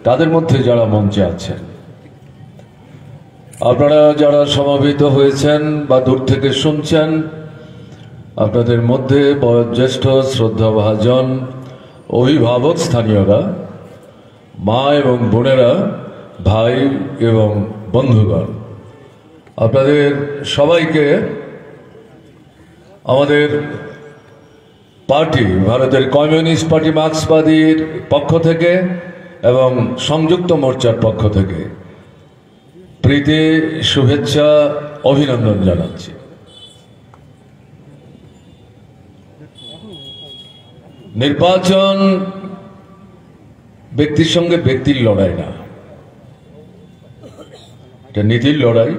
তাদের মধ্যে যারা মঞ্চে আছেন, আপনারা যারা সমবেত হয়েছেন বা দূর থেকে শুনছেন, আপনাদের মধ্যে বয়োজ্যেষ্ঠ শ্রদ্ধাভাজন অভিভাবক, স্থানীয়রা, মা এবং বোনেরা, ভাই এবং বন্ধুগণ, আপনাদের সবাইকে আমাদের পার্টি, ভারতের কমিউনিস্ট পার্টি মার্ক্সবাদীর পক্ষ থেকে এবং সংযুক্ত মোর্চার পক্ষ থেকে প্রীতি, শুভেচ্ছা, অভিনন্দন জানাচ্ছি। নির্বাচন ব্যক্তির সঙ্গে ব্যক্তির লড়াই না, এটা নীতির লড়াই,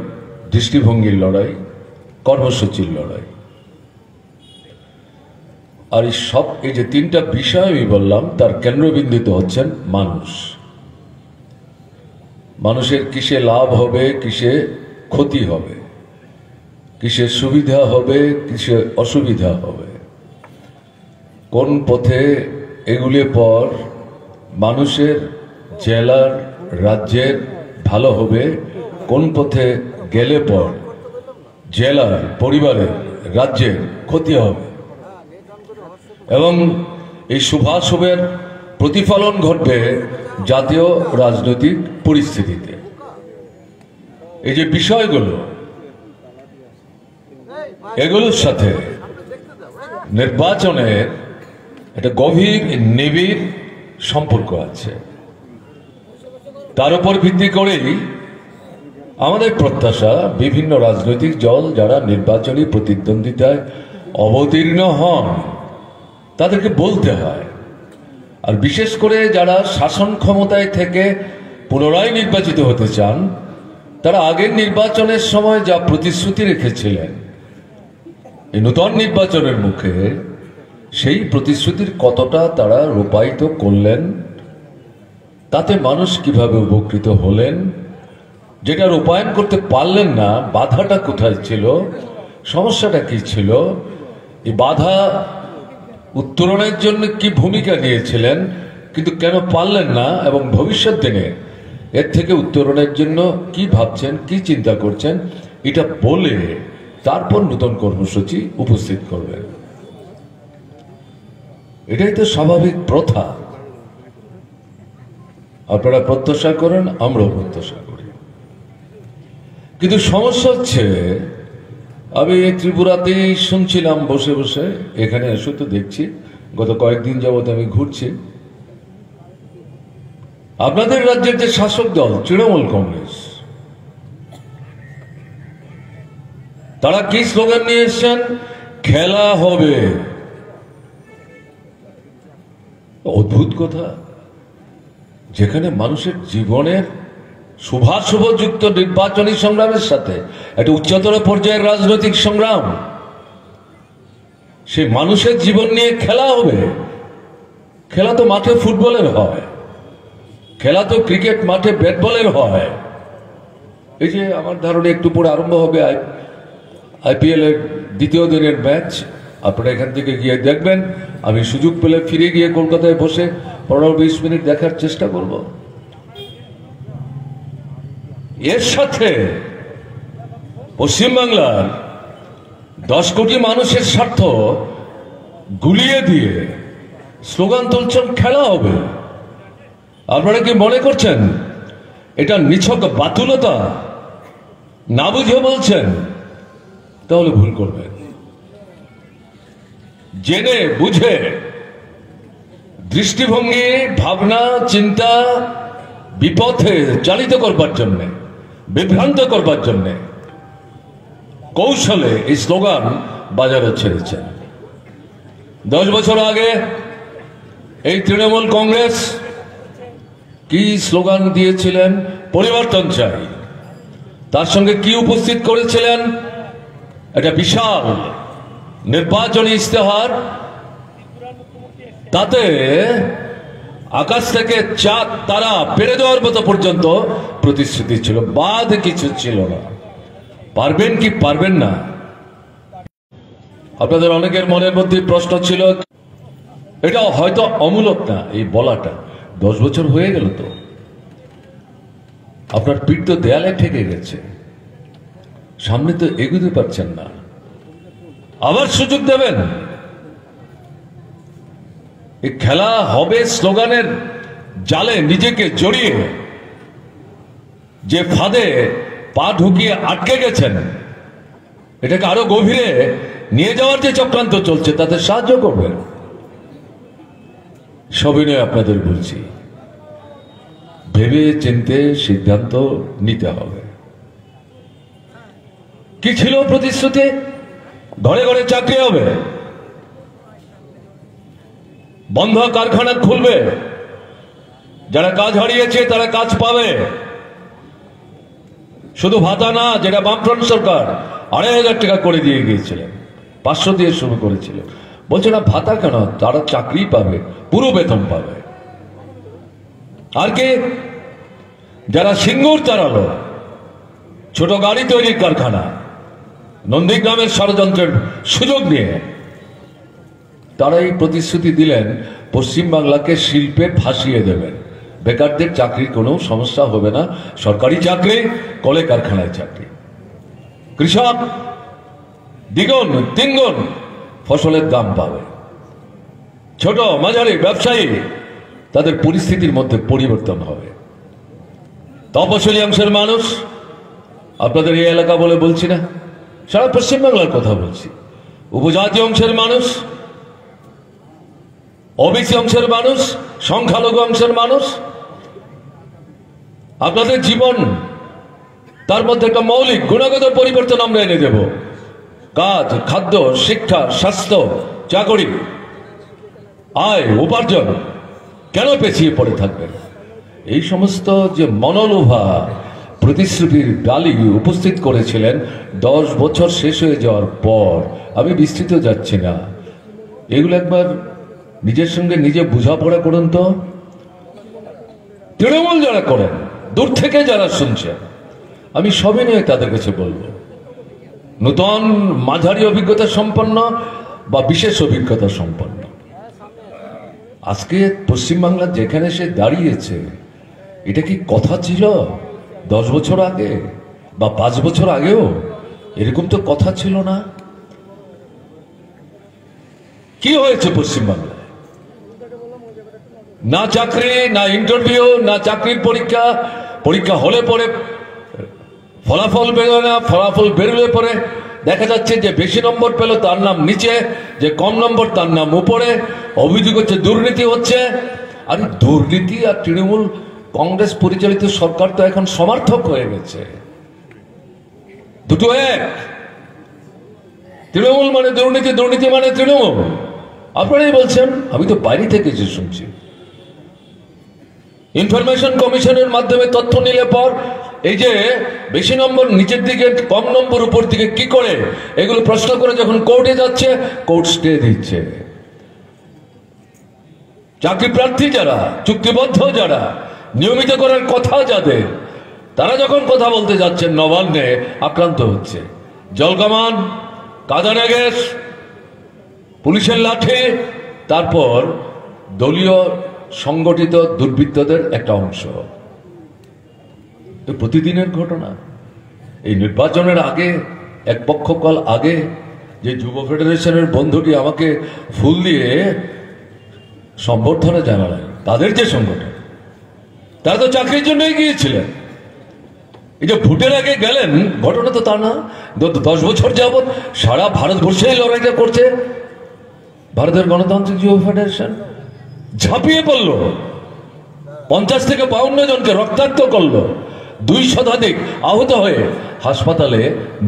দৃষ্টিভঙ্গির লড়াই, কর্মসূচির লড়াই। আর এই যে তিনটা বিষয় আমি বললাম, তার কেন্দ্রবিন্দুতে হচ্ছেন মানুষ। মানুষের কিসে লাভ হবে, কিসে ক্ষতি হবে, কিসে সুবিধা হবে, কিসে অসুবিধা হবে, কোন পথে এগুলি পর মানুষের, জেলার, রাজ্যের ভালো হবে, কোন পথে গেলে পর জেলার, পরিবারের, রাজ্যের ক্ষতি হবে, এবং এই শুভাশুভের প্রতিফলন ঘটবে জাতীয় রাজনৈতিক পরিস্থিতিতে। এই যে বিষয়গুলো, এগুলোর সাথে নির্বাচনের একটা গভীর নিবিড় সম্পর্ক আছে। তার উপর ভিত্তি করেই আমাদের প্রত্যাশা বিভিন্ন রাজনৈতিক দল যারা নির্বাচনী প্রতিদ্বন্দ্বিতায় অবতীর্ণ হন তাদেরকে বলতে হয়, আর বিশেষ করে যারা শাসন ক্ষমতায় থেকে পুনরায় নির্বাচিত হতে চান তারা আগের নির্বাচনের সময় যা প্রতিশ্রুতি রেখেছিলেন, এই নতুন নির্বাচনের মুখে সেই প্রতিশ্রুতির কতটা তারা রূপায়িত করলেন, তাতে মানুষ কিভাবে উপকৃত হলেন, যেটা রূপায়ণ করতে পারলেন না, বাধাটা কোথায় ছিল, সমস্যাটা কি ছিল, এই বাধা উত্তরণের জন্য কি ভূমিকা নিয়েছিলেন কিন্তু কেন পারলেন না, এবং ভবিষ্যৎ দিনে এর থেকে উত্তরণের জন্য কি ভাবছেন, কি চিন্তা করছেন, এটা বলে তারপর নতুন কর্মসূচি উপস্থিত করবেন। এটাই তো স্বাভাবিক প্রথা। আপনারা প্রত্যাশা করেন, আমরাও প্রত্যাশা করি। কিন্তু সমস্যা হচ্ছে, আমি ত্রিপুরাতেই শুনছিলাম বসে বসে, এখানে এসে তো দেখছি গত কয়েকদিন যাবৎ আমি ঘুরছি, আপনাদের রাজ্যের যে শাসক দল তৃণমূল কংগ্রেস, তারা কি স্লোগান নিয়ে এসছেন? খেলা হবে। অদ্ভুত কথা, যেখানে মানুষের জীবনের শুভাশুভযুক্ত নির্বাচনী সংগ্রামের সাথে একটা উচ্চতর পর্যায়ের রাজনৈতিক সংগ্রাম, সে মানুষের জীবন নিয়ে খেলা হবে। খেলা তো মাঠে ফুটবলের হয়, খেলা তো ক্রিকেট মাঠে ব্যাট বলের হয়। এই যে আমার ধারণা একটু পরে আরম্ভ হবে আইপিএল এর দ্বিতীয় দিনের ম্যাচ, আপনারা এখান থেকে গিয়ে দেখবেন। আমি সুযোগ পেলে ফিরে গিয়ে কলকাতায় বসে 15-20 মিনিট দেখার চেষ্টা করব। এর সাথে পশ্চিমবাংলার 10 কোটি মানুষের স্বার্থ গুলিয়ে দিয়ে স্লোগান তুলছেন খেলা হবে। আপনারা কি মনে করছেন এটা নিছক বাতুলতা? না বুঝে বলছেন? তাহলে ভুল করবেন। জেনে বুঝে দৃষ্টিভঙ্গি, ভাবনা, চিন্তা বিপথে চালিত করবার জন্য, বিভ্রান্ত করবার জন্য কৌশলে এই স্লোগান বাজারে ছেড়েছেন। 10 বছর আগে এই তৃণমূল কংগ্রেস কি স্লোগান দিয়েছিলেন? পরিবর্তন চাই। তার সঙ্গে কি উপস্থিত করেছিলেন? একটা বিশাল নির্বাচনী ইস্তেহার, তাতে আকাশ থেকে চাঁদ তারা পেরে দেওয়ার মতো পর্যন্ত প্রতিশ্রুতি ছিল, বাদ কিছু ছিল না। পারবেন কি পারবেন না? আপনাদের অনেকের মনের মধ্যে প্রশ্ন ছিল, এটা হয়তো অমূলক না এই বলাটা। 10 বছর হয়ে গেল তো, আপনার পিঠ তো দেয়ালে ঠেকে গেছে, সামনে তো এগোতে পারছেন না, আবার সুযোগ দেবেন? এই খেলা হবে স্লোগানের জালে নিজেকে জড়িয়ে, যে ফাঁদে পা ঢুকিয়ে আটকে গেছেন, এটাকে আরো গভীরে নিয়ে যাওয়ার যে চক্রান্ত চলছে তাতে সাহায্য করবেন। সবিনয় আপনাদের বলছি, ভেবে চিন্তে সিদ্ধান্ত নিতে হবে। কি ছিল প্রতিশ্রুতি? ঘরে ঘরে চাকরি হবে, বন্ধ কারখানা খুলবে, যারা কাজ হারিয়েছে তারা কাজ পাবে। শুধু ভাতা না, যেটা বামফ্রন্ট সরকার 2500 টাকা করে দিয়ে গিয়েছিলেন, 500 দিয়ে শুরু করেছিল। বলছে না ভাতা কেন, তারা চাকরি পাবে, পুরো বেতন পাবে। আর কি? যারা সিঙ্গুর চালালো, ছোট গাড়ি তৈরির কারখানা, নন্দীগ্রামের ষড়যন্ত্রের সুযোগ নিয়ে তারা এই প্রতিশ্রুতি দিলেন পশ্চিমবাংলাকে শিল্পে ভাসিয়ে দেবেন, বেকারদের চাকরির কোনো সমস্যা হবে না, সরকারি চাকরি, কলে কারখানায় চাকরি। কৃষক দ্বিগুণ তিনগুণ ফসলের দাম পাবে। ছোট মাঝারি ব্যবসায়ী, তাদের পরিস্থিতির মধ্যে পরিবর্তন হবে। তপশিলি অংশের মানুষ, আপনাদের এই এলাকা বলে বলছি না, সারা পশ্চিমবাংলার কথা বলছি, উপজাতি অংশের মানুষ, ওবিসি অংশের মানুষ, সংখ্যালঘু অংশের মানুষ, আপনাদের জীবন, তার মধ্যে একটা মৌলিক গুণগত পরিবর্তন আমরা এনে দেব। কাজ, খাদ্য, শিক্ষা, স্বাস্থ্য, চাকরি, আয়, উপার্জন, কেন পেছিয়ে পড়ে থাকবেন? এই সমস্ত যে মনোলোভা প্রতিশ্রুতির ডালি উপস্থিত করেছিলেন 10 বছর শেষ হয়ে যাওয়ার পর, আমি বিস্তৃত যাচ্ছি না, এগুলো একবার নিজের সঙ্গে নিজে বোঝাপড়া করুন তো। তৃণমূল যারা করেন, দূর থেকে যারা শুনছেন, আমি সবই নিয়ে তাদের কাছে বলবো, নূতন মাঝারি অভিজ্ঞতা সম্পন্ন বা বিশেষ অভিজ্ঞতা সম্পন্ন, আজকে পশ্চিমবাংলা যেখানে সে দাঁড়িয়েছে, এটা কি কথা ছিল 10 বছর আগে বা 5 বছর আগেও? এরকম তো কথা ছিল না। কি হয়েছে পশ্চিমবাংলায়? না চাকরি, না ইন্টারভিউ, না চাকরির পরীক্ষা, পরীক্ষা হলে পরে ফলাফল বেরোয় না, ফলাফল বেরোলে পরে দেখা যাচ্ছে যে বেশি নম্বর পেল তার নাম নিচে, যে কম নম্বর তার নাম উপরে। অভিযোগ হচ্ছে দুর্নীতি হচ্ছে। আর দুর্নীতি আর তৃণমূল কংগ্রেস পরিচালিত সরকার তো এখন সমার্থক হয়ে গেছে, দুটো এক। তৃণমূল মানে দুর্নীতি, দুর্নীতি মানে তৃণমূল। আপনারাই বলছেন, আমি তো বাইরে থেকে যে শুনছি। ইনফরমেশন কমিশনের মাধ্যমে তথ্য নিলে পর এই যে বেশি নম্বর নিচের দিকে, কম নম্বর উপর দিকে কি করে, এগুলো প্রশ্ন করে যখন কোর্টে যাচ্ছে, কোর্ট স্টে দিচ্ছে। চাকরি প্রার্থী যারা, চুক্তিবদ্ধ যারা, নিয়মিত করার কথা যাদের, তারা যখন কথা বলতে যাচ্ছেন নবান্নে, আক্রান্ত হচ্ছে। জলকামান, কাঁদানে গ্যাস, পুলিশের লাঠি, তারপর দলীয় সংগঠিত দুর্বৃত্তদের একটা অংশ। প্রতিদিনের ঘটনা। এই নির্বাচনের আগে, এক পক্ষকাল আগে, যে যুব ফেডারেশনের বন্ধুটি আমাকে ফুল দিয়ে সম্বর্ধনা জানালেন, তাদের যে সংগঠন, তারা তো চাকরির জন্যই গিয়েছিলেন। এই যে ভোটের আগে গেলেন, ঘটনা তো তা না। 10 বছর যাবৎ সারা ভারতবর্ষেই লড়াইটা করছে ভারতের গণতান্ত্রিক যুব ফেডারেশন। ঝাঁপিয়ে পড়ল, 50 থেকে 52 জনকে রক্তাক্ত করলো, 2 শতাধিক আহত হয়ে হাসপাতালে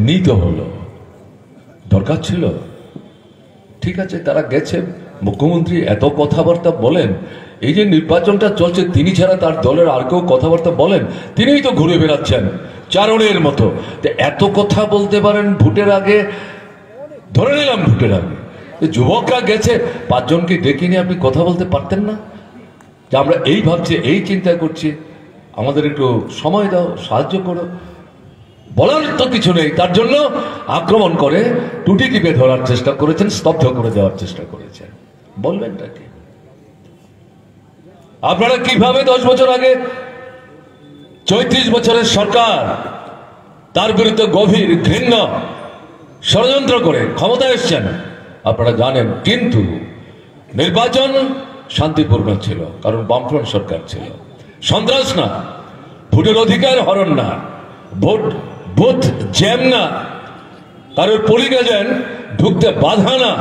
নিতে হলো। দরকার ছিল? ঠিক আছে, তারা গেছে। মুখ্যমন্ত্রী এত কথাবার্তা বলেন, এই যে নির্বাচনটা চলছে, তিনি ছাড়া তার দলের আর কেউ কথাবার্তা বলেন? তিনিই তো ঘুরে বেড়াচ্ছেন চারণের মতো। এত কথা বলতে পারেন ভোটের আগে, ধরে নিলাম ভোটের আগে যুবকরা গেছে, 5 জনকে ডেকে নিয়ে আপনি কথা বলতে পারতেন না? যে আমরা এই ভাবছি, এই চিন্তা করছি, আমাদের একটু সময় দাও, সাহায্য করো। বলার তো কিছু নেই, তার জন্য আক্রমণ করে টুটি টিপে ধরার চেষ্টা করেছেন, স্তব্ধ করে দেওয়ার চেষ্টা করেছেন। বলবেনটা কি? আপনারা কিভাবে 10 বছর আগে 34 বছরের সরকার তার বিরুদ্ধে গভীর ঘৃণা ষড়যন্ত্র করে ক্ষমতায় এসেছেন আপনারা জানেন। কিন্তু নির্বাচন শান্তিপূর্ণ ছিল, কারণ বামফ্রন্ট সরকার ছিল। সন্ত্রাস না, ভোটের অধিকার হরণ না, বুথ জ্যাম না, কারোর পোলিং এজেন্ট ঢুকতে বাধা না,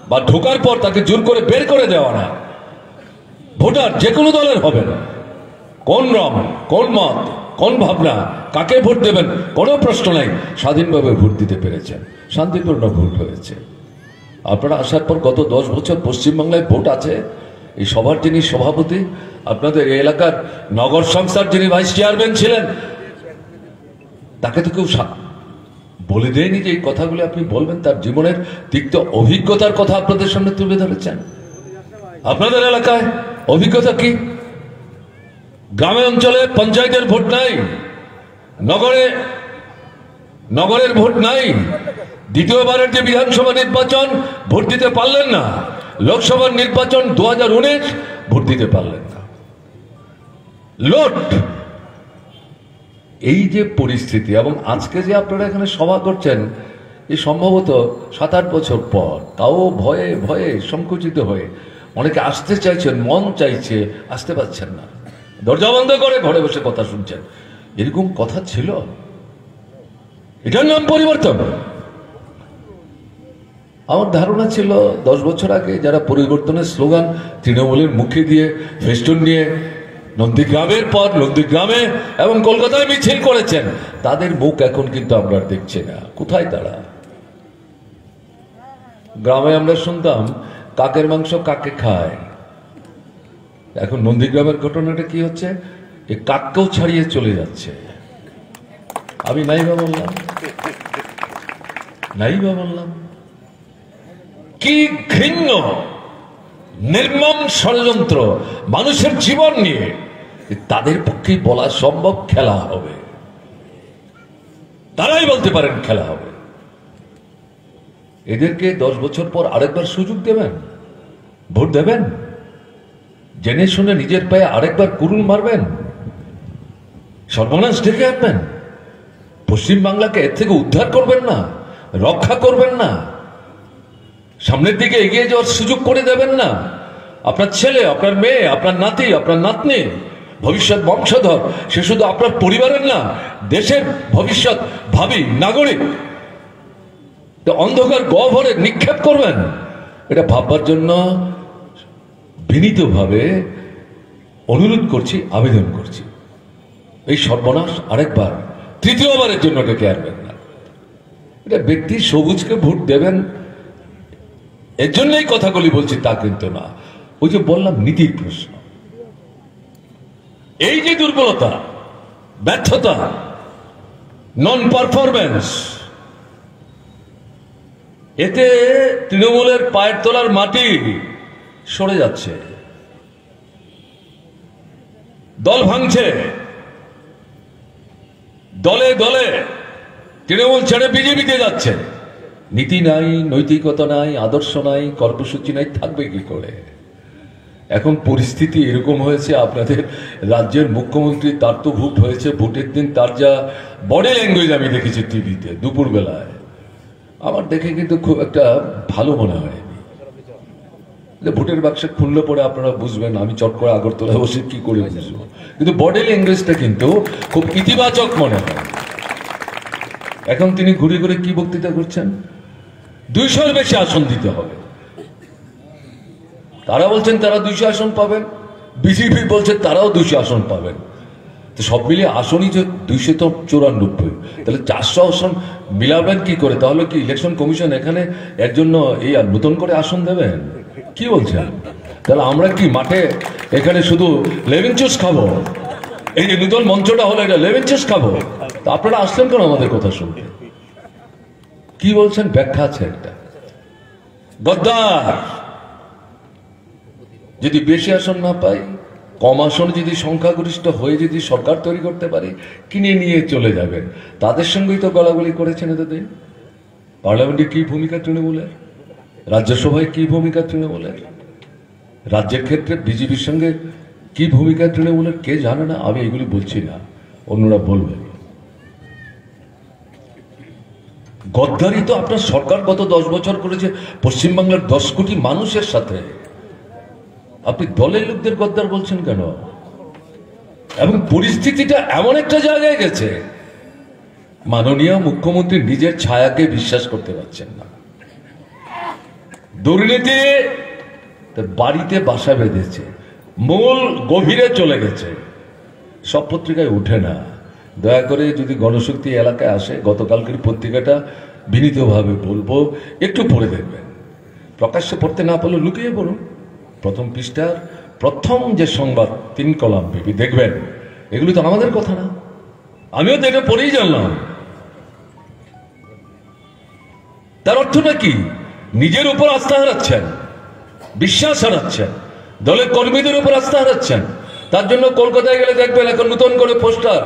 বা ঢোকার পর তাকে জোর করে বের করে দেওয়া না। ভোটার যে কোনো দলের হবে না, কোন রং, কোন মত, কোন ভাবনা, কাকে ভোট দেবেন কোনো প্রশ্ন নাই, স্বাধীনভাবে ভোট দিতে পেরেছেন, শান্তিপূর্ণ ভোট হয়েছে। আপনারা আসার পর গত 10 বছর পশ্চিমবাংলায় ভোট আছে। এই সভার যিনি সভাপতি, আপনাদের এই এলাকার নগর সংস্থার যিনি ভাইস চেয়ারম্যান ছিলেন, তাকে তো কেউ বলে দেয়নি যে এই কথাগুলো আপনি বলবেন। তার জীবনের তিক্ত অভিজ্ঞতার কথা আপনাদের সামনে তুলে ধরেছেন। আপনাদের এলাকায় অভিজ্ঞতা কি? গ্রামে অঞ্চলে পঞ্চায়েতের ভোট নাই, নগরের ভোট নাই। দ্বিতীয়বারের যে বিধানসভা নির্বাচন ভোট দিতে পারলেন না, লোকসভার নির্বাচন 2019 ভোট দিতে পারলেন না। লোট এই যে পরিস্থিতি, এবং আজকে যে আপনারা এখানে সভা করছেন, এই সম্ভবত 7-8 বছর পর, তাও ভয়ে ভয়ে সংকুচিত হয়ে অনেকে আসতে চাইছেন, মন চাইছে, আসতে পারছেন না, দরজা বন্ধ করে ঘরে বসে কথা শুনছেন। এরকম কথা ছিল? এটার নাম পরিবর্তন। আমার ধারণা ছিল 10 বছর আগে যারা পরিবর্তনের স্লোগান তৃণমূলের মুখে দিয়ে ফেস্টুন নিয়ে নন্দীগ্রামের পর নন্দীগ্রামে এবং কলকাতায় মিছিল করেছেন, তাদের মুখ এখন কিন্তু আমরা দেখছি না। কোথায় তারা? গ্রামে আমরা শুনতাম কাকের মাংস কাকে খায়, এখন নন্দীগ্রামের ঘটনাটা কি হচ্ছে? এই কাককেও ছাড়িয়ে চলে যাচ্ছে। আমি নাইবা বললাম কি ঘৃণ্য নির্মম ষড়যন্ত্র মানুষের জীবন নিয়ে, তাদের পক্ষে বলা সম্ভব খেলা হবে। তারাই বলতে পারেন খেলা হবে। এদেরকে 10 বছর পর আরেকবার সুযোগ দেবেন, ভোট দেবেন, জেনে শুনে নিজের পায়ে আরেকবার কুরুল মারবেন, সর্বনাশ ডেকে আনবেন, পশ্চিমবাংলাকে এর থেকে উদ্ধার করবেন না, রক্ষা করবেন না, সামনের দিকে এগিয়ে যাওয়ার সুযোগ করে দেবেন না। আপনার ছেলে, আপনার মেয়ে, আপনার নাতি, আপনার নাতনি, ভবিষ্যৎ বংশধর, সে শুধু আপনার পরিবারের না, দেশের ভবিষ্যৎ ভাবী নাগরিক, অন্ধকার গহ্বরে নিক্ষেপ করবেন, এটা ভাববার জন্য বিনীতভাবে অনুরোধ করছি, আবেদন করছি। এই সর্বনাশ আরেকবার, তৃতীয়বারের জন্য ডেকে আনবেন না। এটা ব্যক্তি সবুজকে ভোট দেবেন এর জন্যই কথাগুলি বলছি তা কিন্তু না। ওই যে বললাম নীতির প্রশ্ন, এই যে দুর্বলতা, ব্যর্থতা, নন পারফরমেন্স, এতে তৃণমূলের পায়ের তলার মাটি সরে যাচ্ছে, দল ভাঙছে, দলে দলে তৃণমূল ছেড়ে বিজেপিতে যাচ্ছে। নীতি নাই, নৈতিকতা নাই, আদর্শ নাই, কর্মসূচি নাই, থাকবে কি করে? এখন পরিস্থিতি এরকম হয়েছে, আপনাদের রাজ্যের মুখ্যমন্ত্রী, তার তো ভোট হয়েছে, ভোটের দিন তার যা বডি ল্যাঙ্গুয়েজ আমি দেখেছি টিভিতে দুপুর বেলায়, আমার দেখে কিন্তু খুব একটা ভালো মনে হয়নি। ভোটের বাক্সে খুললে পরে আপনারা বুঝবেন আমি চট করে আগরতলায় বসে কি করে বুঝবো, কিন্তু বডি ল্যাঙ্গুয়েজটা কিন্তু খুব ইতিবাচক মনে হয়। এখন তিনি ঘুরে ঘুরে কি বক্তৃতা করছেন? 200-এর বেশি আসন দিতে হবে। তারা বলছেন তারা 200 আসন পাবেন, বিজেপি বলছে তারাও 200 আসন পাবেন। তো সব মিলিয়ে আসনই যে 294, তাহলে 400 আসন মিলাবেন কি করে? তাহলে কি ইলেকশন কমিশন এখানে এর জন্য এই নতুন করে আসন দেবেন? কি বলছেন? তাহলে আমরা কি মাঠে এখানে শুধু লেমন জুস খাবো? এই যে নতুন মঞ্চটা হলো, এটা লেমন জুস খাবো? তা আপনারা আসলেন কেন আমাদের কথা শুনতে? কি বলছেন? ব্যাখ্যা আছে একটা। গদ্দার, যদি বেশি আসন না পাই, কম আসন যদি সংখ্যাগরিষ্ঠ হয়ে যদি সরকার তৈরি করতে পারি, কিনে নিয়ে চলে যাবেন। তাদের সঙ্গেই তো গলাগলি করেছেন এতদিন। পার্লামেন্টে কি ভূমিকা তৃণমূলের, রাজ্যসভায় কি ভূমিকা তৃণমূলের, রাজ্যের ক্ষেত্রে বিজেপির সঙ্গে কি ভূমিকা তৃণমূলের কে জানে না? আমি এগুলি বলছি না, অন্যরা বলবেন। গদ্দারি তো আপনার সরকার গত 10 বছর করেছে পশ্চিমবাংলার 10 কোটি মানুষের সাথে। আপনি দলের লোকদের গদ্দার বলছেন কেন? এবং পরিস্থিতিটা এমন একটা জায়গায় গেছে, মাননীয় মুখ্যমন্ত্রী নিজের ছায়াকে বিশ্বাস করতে পারছেন না। দুর্নীতি বাড়িতে বাসা বেঁধেছে, মূল গভীরে চলে গেছে, সব পত্রিকায় উঠে না। দয়া করে যদি গণশক্তি এলাকায় আসে, গতকালকের পত্রিকাটা বিনীতভাবে বলবো একটু পড়ে দেখবেন। প্রকাশ্যে পড়তে না পারলে লুকিয়ে পড়ুন। প্রথম পৃষ্ঠার প্রথম যে সংবাদ 3 কলাম বেবি দেখবেন, এগুলো তো আমাদের কথা না, আমিও তো এটা পড়েই জানলাম। তার অর্থটা কি? নিজের উপর আস্থা হারাচ্ছেন, বিশ্বাস হারাচ্ছেন, দলের কর্মীদের উপর আস্থা হারাচ্ছেন। তার জন্য কলকাতায় গেলে দেখবেন এখন নতুন করে পোস্টার,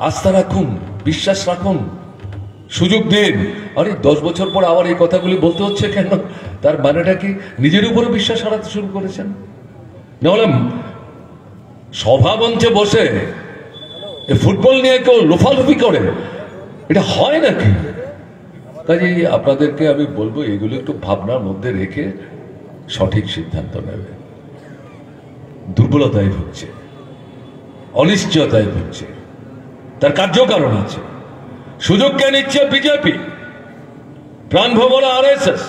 আস্থা রাখুন, বিশ্বাস রাখুন, সুযোগ দিন। আরে 10 বছর পর আবার এই কথাগুলি বলতে হচ্ছে কেন? তার মানেটা কি? নিজের উপরে বিশ্বাস হারাতে শুরু করেছেন। নাহলে সভা মঞ্চে বসে ফুটবল নিয়ে কেউ লোফালুফি করে, এটা হয় নাকি? কাজেই আপনাদেরকে আমি বলবো এগুলো একটু ভাবনার মধ্যে রেখে সঠিক সিদ্ধান্ত নেবে। দুর্বলতায় ভুগছে, অনিশ্চয়তায় ভুগছে, তার কার্যকারণ আছে। সুযোগ কে নিচ্ছে? বিজেপি, প্রাণভোমরা RSS,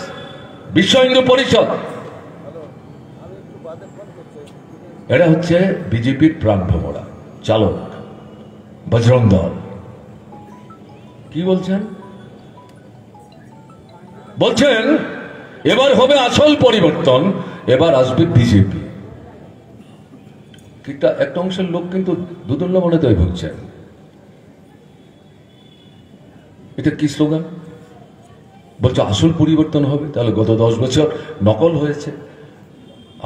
বিশ্ব হিন্দু পরিষদ। এরা হচ্ছে বিজেপির প্রাণভোমরা চালক, বজরং দল। কি বলছেন? বলছেন এবার হবে আসল পরিবর্তন, এবার আসবে বিজেপি। একটা অংশের লোক কিন্তু দুদুল্য মনে তো ভুগছেন। এটা কি স্লোগান? বলছে আসল পরিবর্তন হবে। তাহলে গত 10 বছর নকল হয়েছে,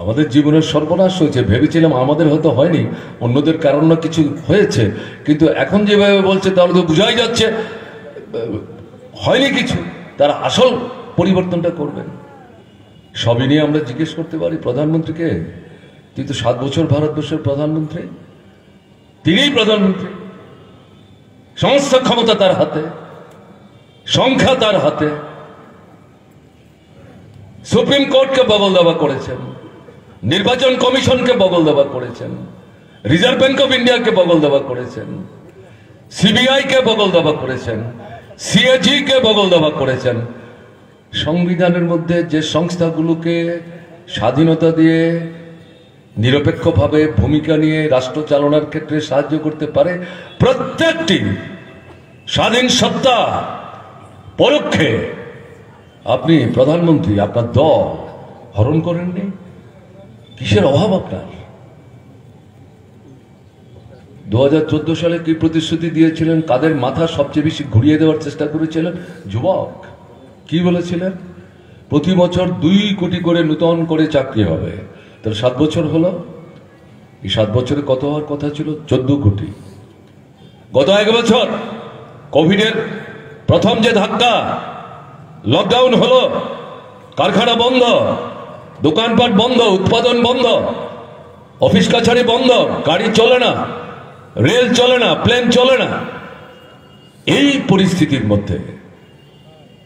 আমাদের জীবনের সর্বনাশ হয়েছে। ভেবেছিলাম আমাদের হয়তো হয়নি, অন্যদের কারণ না কিছু হয়েছে, কিন্তু এখন যেভাবে বলছে তাহলে তো বোঝাই যাচ্ছে হয়নি কিছু। তারা আসল পরিবর্তনটা করবেন। সবই নিয়ে আমরা জিজ্ঞেস করতে পারি প্রধানমন্ত্রীকে, তিনি তো 7 বছর ভারতবর্ষের প্রধানমন্ত্রী, তিনিই প্রধানমন্ত্রী, সমস্ত ক্ষমতা তার হাতে, সংখ্যা তার হাতে। সুপ্রিম কোর্টকে বগল দেওয়া করেছেন, নির্বাচন কমিশনকে বগল দেওয়া করেছেন, রিজার্ভ ব্যাংক অফ ইন্ডিয়াকে বগল দেওয়া করেছেন, সিবিআই কে বগল দেওয়া করেছেন, সিএজি কে বগল দেওয়া করেছেন। সংবিধানের মধ্যে যে সংস্থাগুলোকে স্বাধীনতা দিয়ে নিরপেক্ষভাবে ভূমিকা নিয়ে রাষ্ট্র চালনার ক্ষেত্রে সাহায্য করতে পারে, প্রত্যেকটি স্বাধীন সত্তা পরোক্ষে আপনি প্রধানমন্ত্রী, আপনার দল হরণ করেননি। কিসের অভাব আপনার? 2014 সালে কি প্রতিশ্রুতি দিয়েছিলেন? কাদের মাথা সবচেয়ে বেশি ঘুরিয়ে দেওয়ার চেষ্টা করেছিলেন? যুবক। কি বলেছিলেন? প্রতি বছর 2 কোটি করে নতুন করে চাকরি হবে। তাহলে 7 বছর হলো, এই 7 বছরে কত হওয়ার কথা ছিল? 14 কোটি। গত 1 বছর কোভিডের প্রথম যে ধাক্কা, লকডাউন হলো, কারখানা বন্ধ, দোকানপাট বন্ধ, উৎপাদন বন্ধ, অফিস কাছারি বন্ধ, গাড়ি চলে না, রেল চলে না, প্লেন চলে না। এই পরিস্থিতির মধ্যে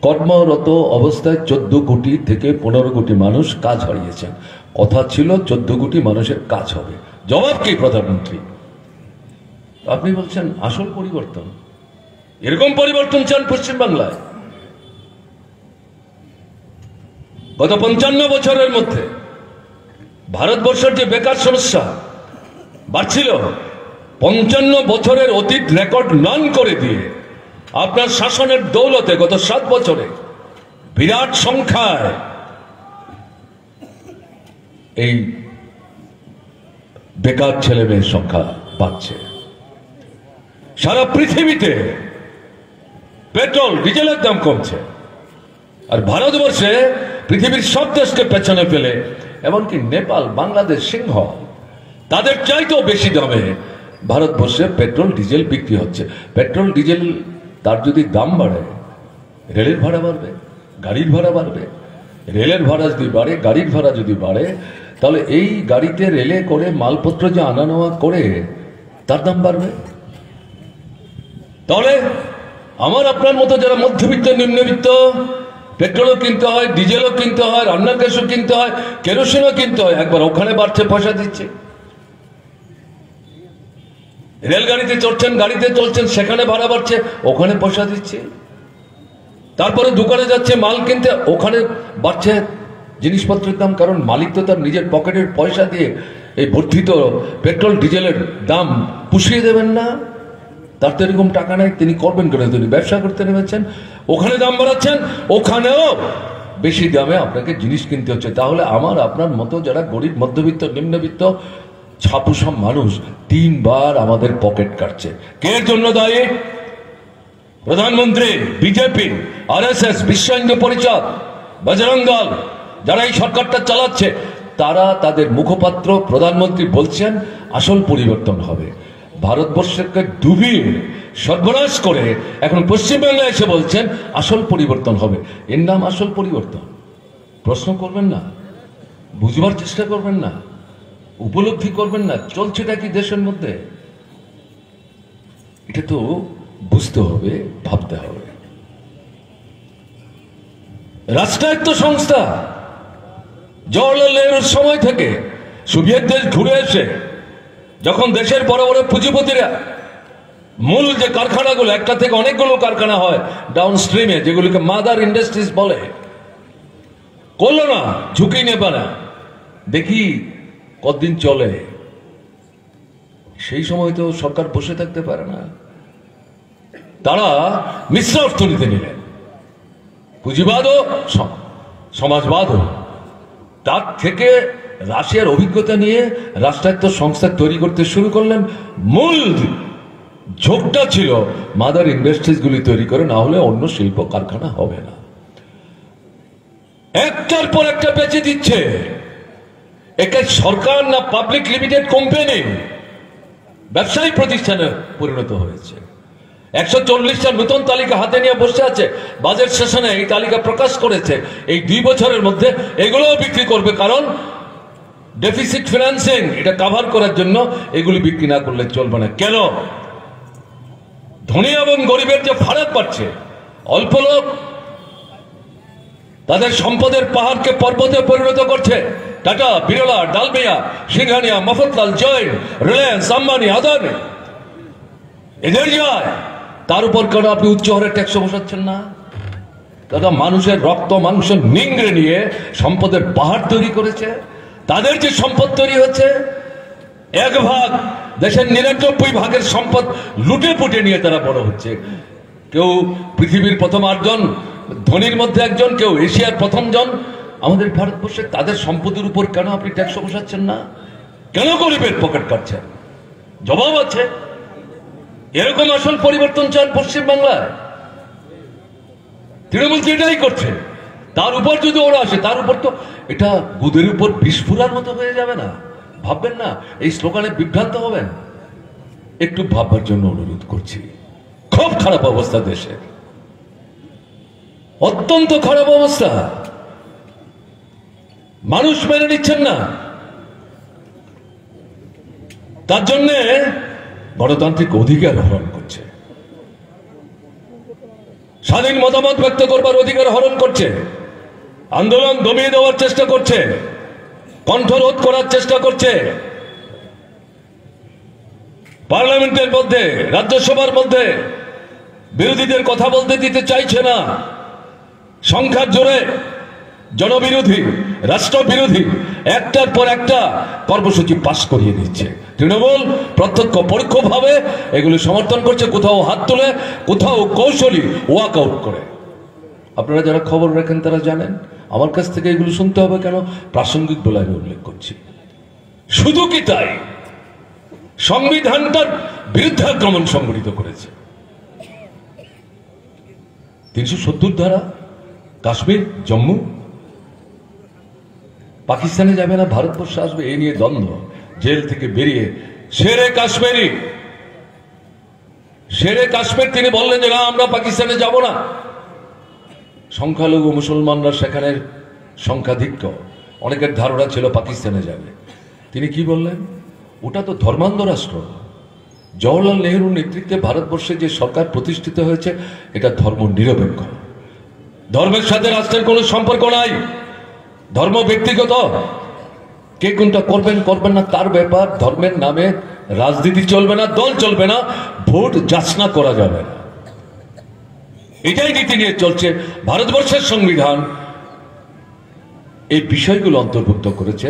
কর্মরত অবস্থায় 14 কোটি থেকে 15 কোটি মানুষ কাজ হারিয়েছেন। কথা ছিল 14 কোটি মানুষের কাজ হবে। জবাব কি প্রধানমন্ত্রী? আপনি বলছেন আসল পরিবর্তন। এরকম পরিবর্তন চান পশ্চিমবাংলায়? গত 55 বছরের মধ্যে ভারতবর্ষের যে বেকার সমস্যা বাড়ছিল, 55 বছরের অতীত রেকর্ড নান করে দিয়ে আপনার শাসনের দৌলতে গত 7 বছরে বিরাট সংখ্যায় এই বেকার ছেলে মেয়ের সংখ্যা বাড়ছে। সারা পৃথিবীতে পেট্রোল ডিজেলের দাম কমছে, আর ভারতবর্ষে পৃথিবীর সব দেশকে পেছনে ফেলে এমনকি নেপাল, বাংলাদেশ, সিংহল, তাদের চাইতেও বেশি দামে ভারতবর্ষে পেট্রোল ডিজেল বিক্রি হচ্ছে। পেট্রোল ডিজেল তার যদি দাম বাড়ে, রেলের ভাড়া বাড়বে, গাড়ির ভাড়া বাড়বে। রেলের ভাড়া যদি বাড়ে, গাড়ির ভাড়া যদি বাড়ে, তাহলে এই গাড়িতে রেলে করে মালপত্র যে আনা নেওয়া করে তার দাম বাড়বে। তাহলে আমার আপনার মতো যারা মধ্যবিত্ত নিম্নবিত্ত, পেট্রোলও কিনতে হয়, ডিজেলও কিনতে হয়, রান্নার গ্যাসও কিনতে হয়, কেরোসিনও কিনতে হয়, একবার ওখানে বাড়ছে পয়সা দিচ্ছে। রেলগাড়িতে চড়ছেন, গাড়িতে চলছেন, সেখানে ভাড়া বাড়ছে, ওখানে পয়সা দিচ্ছে। তারপরে দোকানে যাচ্ছে মাল কিনতে, ওখানে বাড়ছে জিনিসপত্রের দাম, কারণ মালিক তো তার নিজের পকেটের পয়সা দিয়ে এই বর্ধিত পেট্রোল ডিজেলের দাম পুষিয়ে দেবেন না। তার তো এরকম টাকা নেই, তিনি করবেন কেন? তিনি ব্যবসা করতে নেমেছেন, ওখানে দাম বাড়াচ্ছেন, ওখানেও বেশি দামে আপনাকে জিনিস কিনতে হচ্ছে। তাহলে আমার আপনার মতো যারা গরিব মধ্যবিত্ত নিম্নবিত্ত ছাপু সব মানুষ তিনবার আমাদের পকেট কাটছে। কে এর জন্য দায়ী? প্রধানমন্ত্রী, বিজেপি, আরএসএস, বিশ্ব হিন্দু পরিষদ, বজরং দল, যারা এই সরকারটা চালাচ্ছে, তারা তাদের মুখপাত্র প্রধানমন্ত্রী বলছেন আসল পরিবর্তন হবে। ভারতবর্ষকে ডুবিয়ে সর্বনাশ করে এখন পশ্চিমবাংলায় এসে বলছেন আসল পরিবর্তন হবে। এর নাম আসল পরিবর্তন? প্রশ্ন করবেন না, বুঝবার চেষ্টা করবেন না, উপলব্ধি করবেন না চলছেটা কি দেশের মধ্যে? এটা তো বুঝতে হবে, ভাবতে হবে। রাষ্ট্রায়ত্ত সংস্থা জওয়াহরলাল নেহরুর সময় থেকে সোভিয়েত দেশ ঘুরে এসে যখন দেশের বড় বড় পুঁজিপতিরা মূল যে কারখানাগুলো, একটা থেকে অনেকগুলো কারখানা হয় ডাউন স্ট্রিমে, যেগুলোকে মাদার ইন্ডাস্ট্রিজ বলে, করলো না, ঝুঁকি নেবে না, দেখি কতদিন চলে। সেই সময় তো সরকার বসে থাকতে পারে না, তারা মিশ্র অর্থনীতি নিলেন, পুঁজিবাদও সমাজবাদও। তার থেকে রাশিয়ার অভিজ্ঞতা নিয়ে রাষ্ট্রায়ত্ত সংস্থা তৈরি করতে শুরু করলেন। মূল ঝোঁকটা ছিল মাদার ইন্ডাস্ট্রিজগুলি তৈরি করে, না হলে অন্য শিল্প কারখানা হবে না। একটার পর একটা বেঁচে দিচ্ছে। একে সরকার না পাবলিক লিমিটেড কোম্পানি, ব্যবসায়ী প্রতিষ্ঠানে পরিণত হয়েছে। 140টা নতুন তালিকা হাতে নিয়ে বসে আছে। বাজেট সেশনে এই তালিকা প্রকাশ করেছে। এই 2 বছরের মধ্যে এগুলোও বিক্রি করবে, কারণ ডেফিসিট ফিনান্সিং এটা কভার করার জন্য এগুলি বিক্রি না করলে চলবে না। কেন? ধনী এবং গরিবের যে ফারাক বাড়ছে, অল্প লোক তাদের সম্পদের পাহাড়কে পর্বতে পরিণত করছে। টাটা, বিরলা, ডালমিয়া, সিংহানিয়া, মফতলাল, জৈন, রিলায়েন্স, আম্বানি, আদানি, এদের যায়। তার উপর কেন আপনি উচ্চ হারে ট্যাক্স বসাচ্ছেন না? তারা মানুষের রক্ত মাংস নিংড়ে নিয়ে সম্পদের পাহাড় তৈরি করেছে। তাদের যে সম্পদ তৈরি হচ্ছে, 1 ভাগ দেশের 99 সম্পদ লুটে পুটে নিয়ে তারা বড় হচ্ছে। কেউ পৃথিবীর প্রথম 8 জন ধনীর মধ্যে একজন, কেউ এশিয়ার প্রথম জন। আমাদের ভারতবর্ষে তাদের সম্পদের উপর কেন আপনি ট্যাক্স বসাচ্ছেন না? কেন গরিবের পকেট কাটছেন? জবাব আছে। এরকম আসল পরিবর্তন চান পশ্চিমবাংলায়? তৃণমূল এটাই করছে। তার উপর যদি ওরা আসে, তার উপর তো এটা গুদের উপর বিস্ফোরার মতো হয়ে যাবে না? ভাববেন না, এই স্লোগানে বিভ্রান্ত হবেন। একটু ভাববার জন্য অনুরোধ করছি। খুব খারাপ অবস্থা দেশের, অত্যন্ত খারাপ অবস্থা। মানুষ মেনে নিচ্ছেন না। তার জন্য গণতান্ত্রিক অধিকার হরণ করছে, স্বাধীন মতামত ব্যক্ত করবার অধিকার হরণ করছে, আন্দোলন দমিয়ে দেওয়ার চেষ্টা করছে, কণ্ঠরোধ করার চেষ্টা করছে। পার্লামেন্টের মধ্যে, রাজ্যসভার মধ্যে বিরোধীদের কথা বলতে দিতে চাইছে না। সংখ্যার জোরে জনবিরোধী, রাষ্ট্রবিরোধী একটার পর একটা কর্মসূচি পাশ করিয়ে দিচ্ছে। তৃণমূল প্রত্যক্ষ পরোক্ষভাবে এগুলি সমর্থন করছে, কোথাও হাত তুলে, কোথাও কৌশলী ওয়াক আউট করে। আপনারা যারা খবর রাখেন তারা জানেন। আমার কাছ থেকে এগুলো শুনতে হবে কেন? প্রাসঙ্গিক বলে আমি উল্লেখ করছি। শুধু কি তাই, সংবিধানটার বিরুদ্ধাক্রমণ সংঘটিত করেছে। 370 ধারা, কাশ্মীর, জম্মু, পাকিস্তানে যাবে না, ভারতবর্ষে আসবে, এই নিয়ে দ্বন্দ্ব। জেল থেকে বেরিয়ে শেরে কাশ্মীর তিনি বললেন যে না, আমরা পাকিস্তানে যাব না। সংখ্যালঘু মুসলমানরা সেখানে সংখ্যাধিক্য, অনেকের ধারণা ছিল পাকিস্তানে যাবে। তিনি কি বললেন? ওটা তো ধর্মান্ধ রাষ্ট্র, জওহরলাল নেহরুর নেতৃত্বে ভারতবর্ষে যে সরকার প্রতিষ্ঠিত হয়েছে এটা ধর্ম নিরপেক্ষ। ধর্মের সাথে রাষ্ট্রের কোনো সম্পর্ক নাই। ধর্ম ব্যক্তিগত, কে কোনটা করবেন করবেন না তার ব্যাপার। ধর্মের নামে রাজনীতি চলবে না, দল চলবে না, ভোট যাচনা করা যাবে না। এটাই নীতি নিয়ে চলছে ভারতবর্ষের সংবিধান। এই বিষয়গুলো অন্তর্ভুক্ত করেছে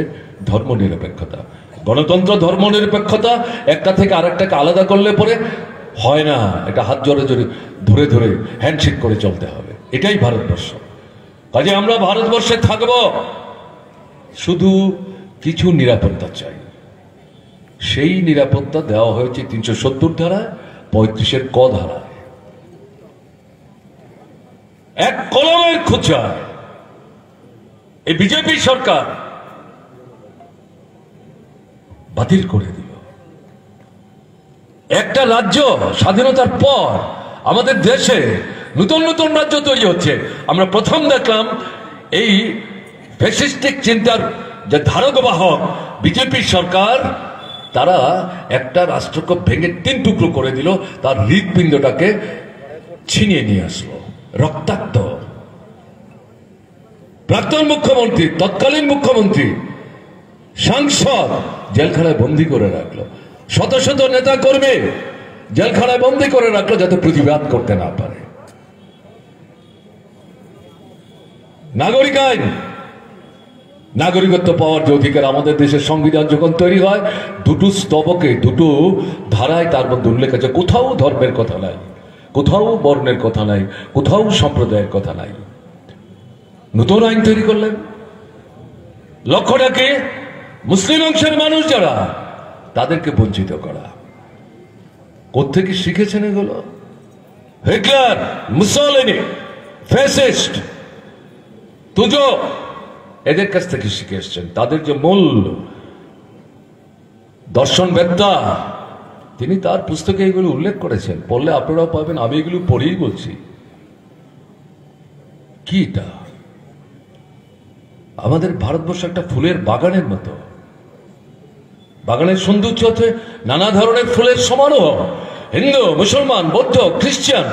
ধর্ম নিরপেক্ষতা। গণতন্ত্র ধর্ম নিরপেক্ষতা একটা থেকে আরেকটাকে আলাদা করলে পরে হয় না। এটা হাত জোরে জোরে ধরে ধরে হ্যান্ডশেক করে চলতে হবে। এটাই ভারতবর্ষ। কাজে আমরা ভারতবর্ষে থাকব, শুধু কিছু নিরাপত্তা চাই। সেই নিরাপত্তা দেওয়া হয়েছে 370 ধারায়, 35-এর ক ধারায়। এক কলমের খোঁচায় এই বিজেপি সরকার বাতিল করে দিল। একটা রাজ্য স্বাধীনতার পর আমাদের দেশে নতুন নতুন রাজ্য তৈরি হচ্ছে। আমরা প্রথম দেখলাম এই ফ্যাসিস্টিক চিন্তার যে ধারক বাহক বিজেপি সরকার, তারা একটা রাষ্ট্রকে ভেঙে 3 টুকরো করে দিল, তার হৃৎপিণ্ডটাকে ছিনিয়ে নিয়ে আসলো। রক্তাক্ত প্রাক্তন মুখ্যমন্ত্রী, তৎকালীন মুখ্যমন্ত্রী, সাংসদ জেলখানায় বন্দী করে রাখলো। শত শত নেতা কর্মী জেলখানায় বন্দী করে রাখলো যাতে প্রতিবাদ করতে না পারে। নাগরিক আইন, নাগরিকত্ব পাওয়ার যে অধিকার, আমাদের দেশের সংবিধান যখন তৈরি হয় দুটো স্তবকে, দুটো ধারায় তার মধ্যে উল্লেখ আছে। কোথাও ধর্মের কথা নাই, কোথাও বর্ণের কথা নাই, কোথাও সম্প্রদায়ের কথা নাই। নতুন আইন তৈরি করলেন। লক্ষ্যটাকে মুসলিম অংশের মানুষ যারা, তাদেরকে বঞ্চিত করা। কোত্থেকে শিখেছেন এগুলো? হিটলার, মুসলিনি, ফ্যাসিস্ট, তুজো, এদের কাছ থেকে শিখে এসছেন। তাদের যে মূল দর্শনবেত্তা, তিনি তার পুস্তকে এগুলো উল্লেখ করেছেন। পড়লে আপনারাও পাবেন। আমি এগুলো পড়েই বলছি। কি এটা? আমাদের ভারতবর্ষ একটা ফুলের বাগানের মতো। বাগানের সৌন্দর্য হচ্ছে নানা ধরনের ফুলের সমারোহ। হিন্দু, মুসলমান, বৌদ্ধ, খ্রিস্টান,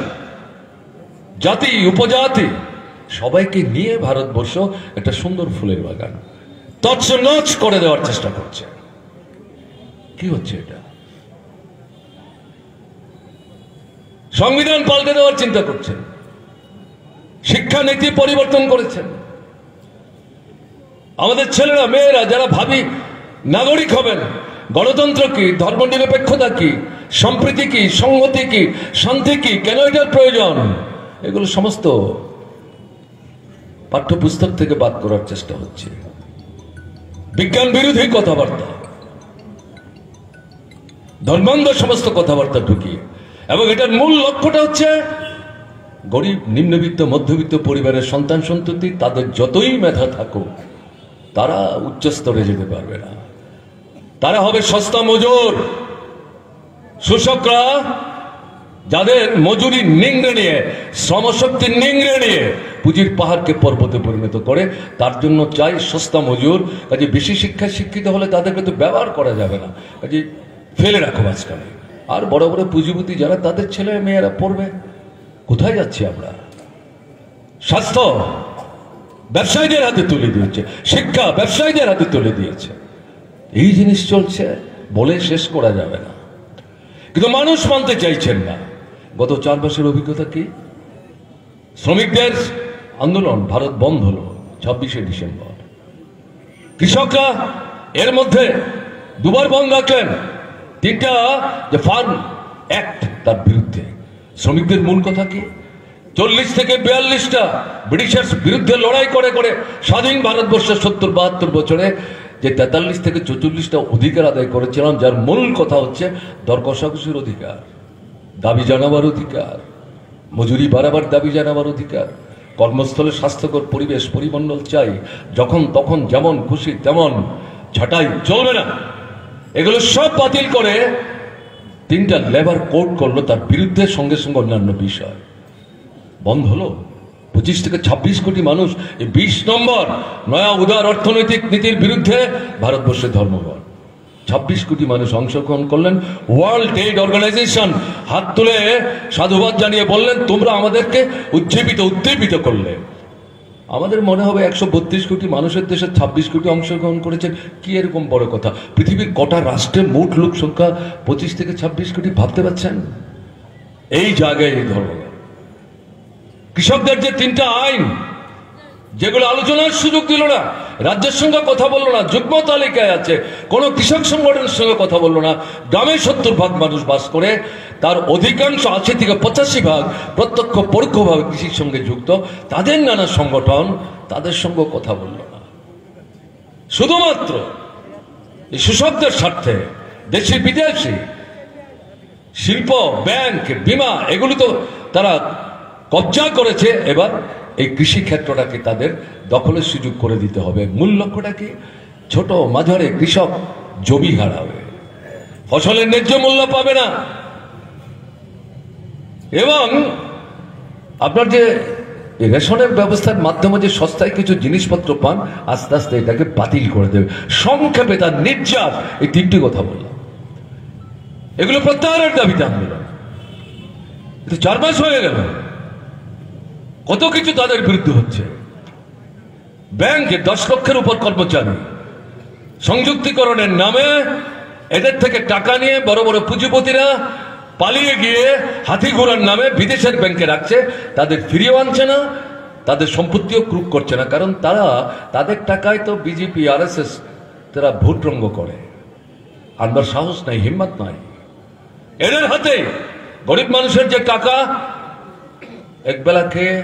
জাতি উপজাতি সবাইকে নিয়ে ভারতবর্ষ একটা সুন্দর ফুলের বাগান তছনছ করে দেওয়ার চেষ্টা করছে। কি হচ্ছে এটা? সংবিধান পাল্টে দেওয়ার চিন্তা করছেন, শিক্ষানীতি পরিবর্তন করেছেন। আমাদের ছেলেরা মেয়েরা যারা ভাবি নাগরিক হবেন, গণতন্ত্র কি, ধর্মনিরপেক্ষতা কি, সম্প্রীতি কি, সংহতি কি, শান্তি কি, কেন এটার প্রয়োজন, এগুলো সমস্ত পাঠ্যপুস্তক থেকে বাদ করার চেষ্টা হচ্ছে। বিজ্ঞান বিরোধী কথাবার্তা, ধর্মান্ধ সমস্ত কথাবার্তা ঢুকিয়ে, এবং এটার মূল লক্ষ্যটা হচ্ছে গরিব, নিম্নবিত্ত, মধ্যবিত্ত পরিবারের সন্তান সন্ততি, তাদের যতই মেধা থাকুক তারা উচ্চ স্তরে যেতে পারবে না। তারা হবে সস্তা মজুর। শোষকরা যাদের মজুরি নিংড়ে নিয়ে, শ্রমশক্তি নিংড়ে নিয়ে পুঁজির পাহাড়কে পর্বতে পরিণত করে, তার জন্য চাই সস্তা মজুর। কাজে বেশি শিক্ষায় শিক্ষিত হলে তাদেরকে তো ব্যবহার করা যাবে না, কাজে ফেলে রাখো মাঝখানে। আর বড় বড় পুঁজিপতি যারা, তাদের ছেলে মেয়েরা পড়বে। কোথায় যাচ্ছি আমরা? স্বাস্থ্য ব্যবসায়ীদের হাতে তুলে দিয়েছে, শিক্ষা ব্যবসায়ীদের হাতে তুলে দিয়েছে। এই জিনিস চলছে, বলে শেষ করা যাবে না। কিন্তু মানুষ মানতে চাইছেন না। গত 4 মাসের অভিজ্ঞতা কি? শ্রমিকদের আন্দোলন, ভারত বন্ধ হলো 26শে ডিসেম্বর। কৃষকরা এর মধ্যে 2বার বন্ধ রাখলেন। 3টা যে ফার্ম অ্যাক্ট, তার বিরুদ্ধে। শ্রমিকদের মূল কথা কি? 40 থেকে 42টা ব্রিটিশের বিরুদ্ধে লড়াই করে করে স্বাধীন ভারতবর্ষের 70-72 বছরে যে 43 থেকে 44টা অধিকার আদায় করেছিলাম, যার মূল কথা হচ্ছে দর কষাকষির অধিকার, দাবি জানাবার অধিকার, মজুরি বাড়াবার দাবি জানাবার অধিকার, কর্মস্থলে স্বাস্থ্যকর পরিবেশ পরিমণ্ডল চাই, যখন তখন যেমন খুশি তেমন ছাঁটাই চলবে না। এগুলো সব বাতিল করে 3টা লেবার কোড করলো, তার বিরুদ্ধে সঙ্গে সঙ্গে অন্যান্য বিষয় বন্ধ হলো। 25 থেকে 26 কোটি মানুষ এই 20 নম্বর নয়া উদার অর্থনৈতিক নীতির বিরুদ্ধে ভারতবর্ষের ধর্মঘট। 26 কোটি মানুষ অংশগ্রহণ করলেন। ওয়ার্ল্ড ট্রেড অর্গানাইজেশন হাত তুলে সাধুবাদ জানিয়ে বললেন, তোমরা আমাদেরকে উদ্দীপিত করলে। আমাদের মনে হবে 132 কোটি মানুষের দেশে 26 কোটি অংশগ্রহণ করেছেন, কি এরকম বড় কথা? পৃথিবীর কটা রাষ্ট্রের মোট লোক সংখ্যা 25 থেকে 26 কোটি, ভাবতে পারছেন? এই জায়গায় এই ধর্ম। কৃষকদের যে 3টা আইন, যেগুলো আলোচনার সুযোগ দিল না, রাজ্যের সঙ্গে কথা বললো না, যুগ্ম তালিকায় আছে, কোন কৃষক সংগঠনের সঙ্গে কথা বললো না। গ্রামে 70% মানুষ বাস করে, তার অধিকাংশ 80 থেকে 85% প্রত্যক্ষ পরোক্ষভাবে কৃষির সঙ্গে যুক্ত, তাদের নানা সংগঠন তাদের সঙ্গে কথা বললো না। শুধুমাত্র এই কৃষকদের স্বার্থে দেশি বিদেশি শিল্প, ব্যাংক, বিমা এগুলো তো তারা কবজা করেছে। এবার এই কৃষি ক্ষেত্রটাকে তাদের দখলের সুযোগ করে দিতে হবে। মূল লক্ষ্যটা কি? ছোট মাঝারি কৃষক জমি হারাবে, ফসলের ন্যায্য মূল্য পাবে না, এবং আপনার যে রেশনের ব্যবস্থার মাধ্যমে যে সস্তায় কিছু জিনিসপত্র পান, আস্তে আস্তে এটাকে বাতিল করে দেবে। সংক্ষেপে তার নির্যাত, এই 3টি কথা বললাম। এগুলো প্রত্যাহারের দাবিতে আন্দোলন। 4 মাস হয়ে গেল, কত কিছু তাদের বিরুদ্ধে হচ্ছে। ব্যাংকে 10 লক্ষের উপর কর্মচারী, সংযুক্তিকরণের নামে এদের থেকে টাকা নিয়ে বড় বড় পুঁজিপতিরা পালিয়ে গিয়ে হাতি ঘোড়ার নামে বিদেশের ব্যাংকে রাখছে, তাদের ফিরিয়েও আনছে না, তাদের সম্পত্তিও ক্রুক করছে না। কারণ তাদের টাকায় তো বিজেপি RSS তারা ভোট রঙ্গ করে, আনবার সাহস নাই, হিম্মত নাই। এদের হাতে গরিব মানুষের যে টাকা, একবেলা খেয়ে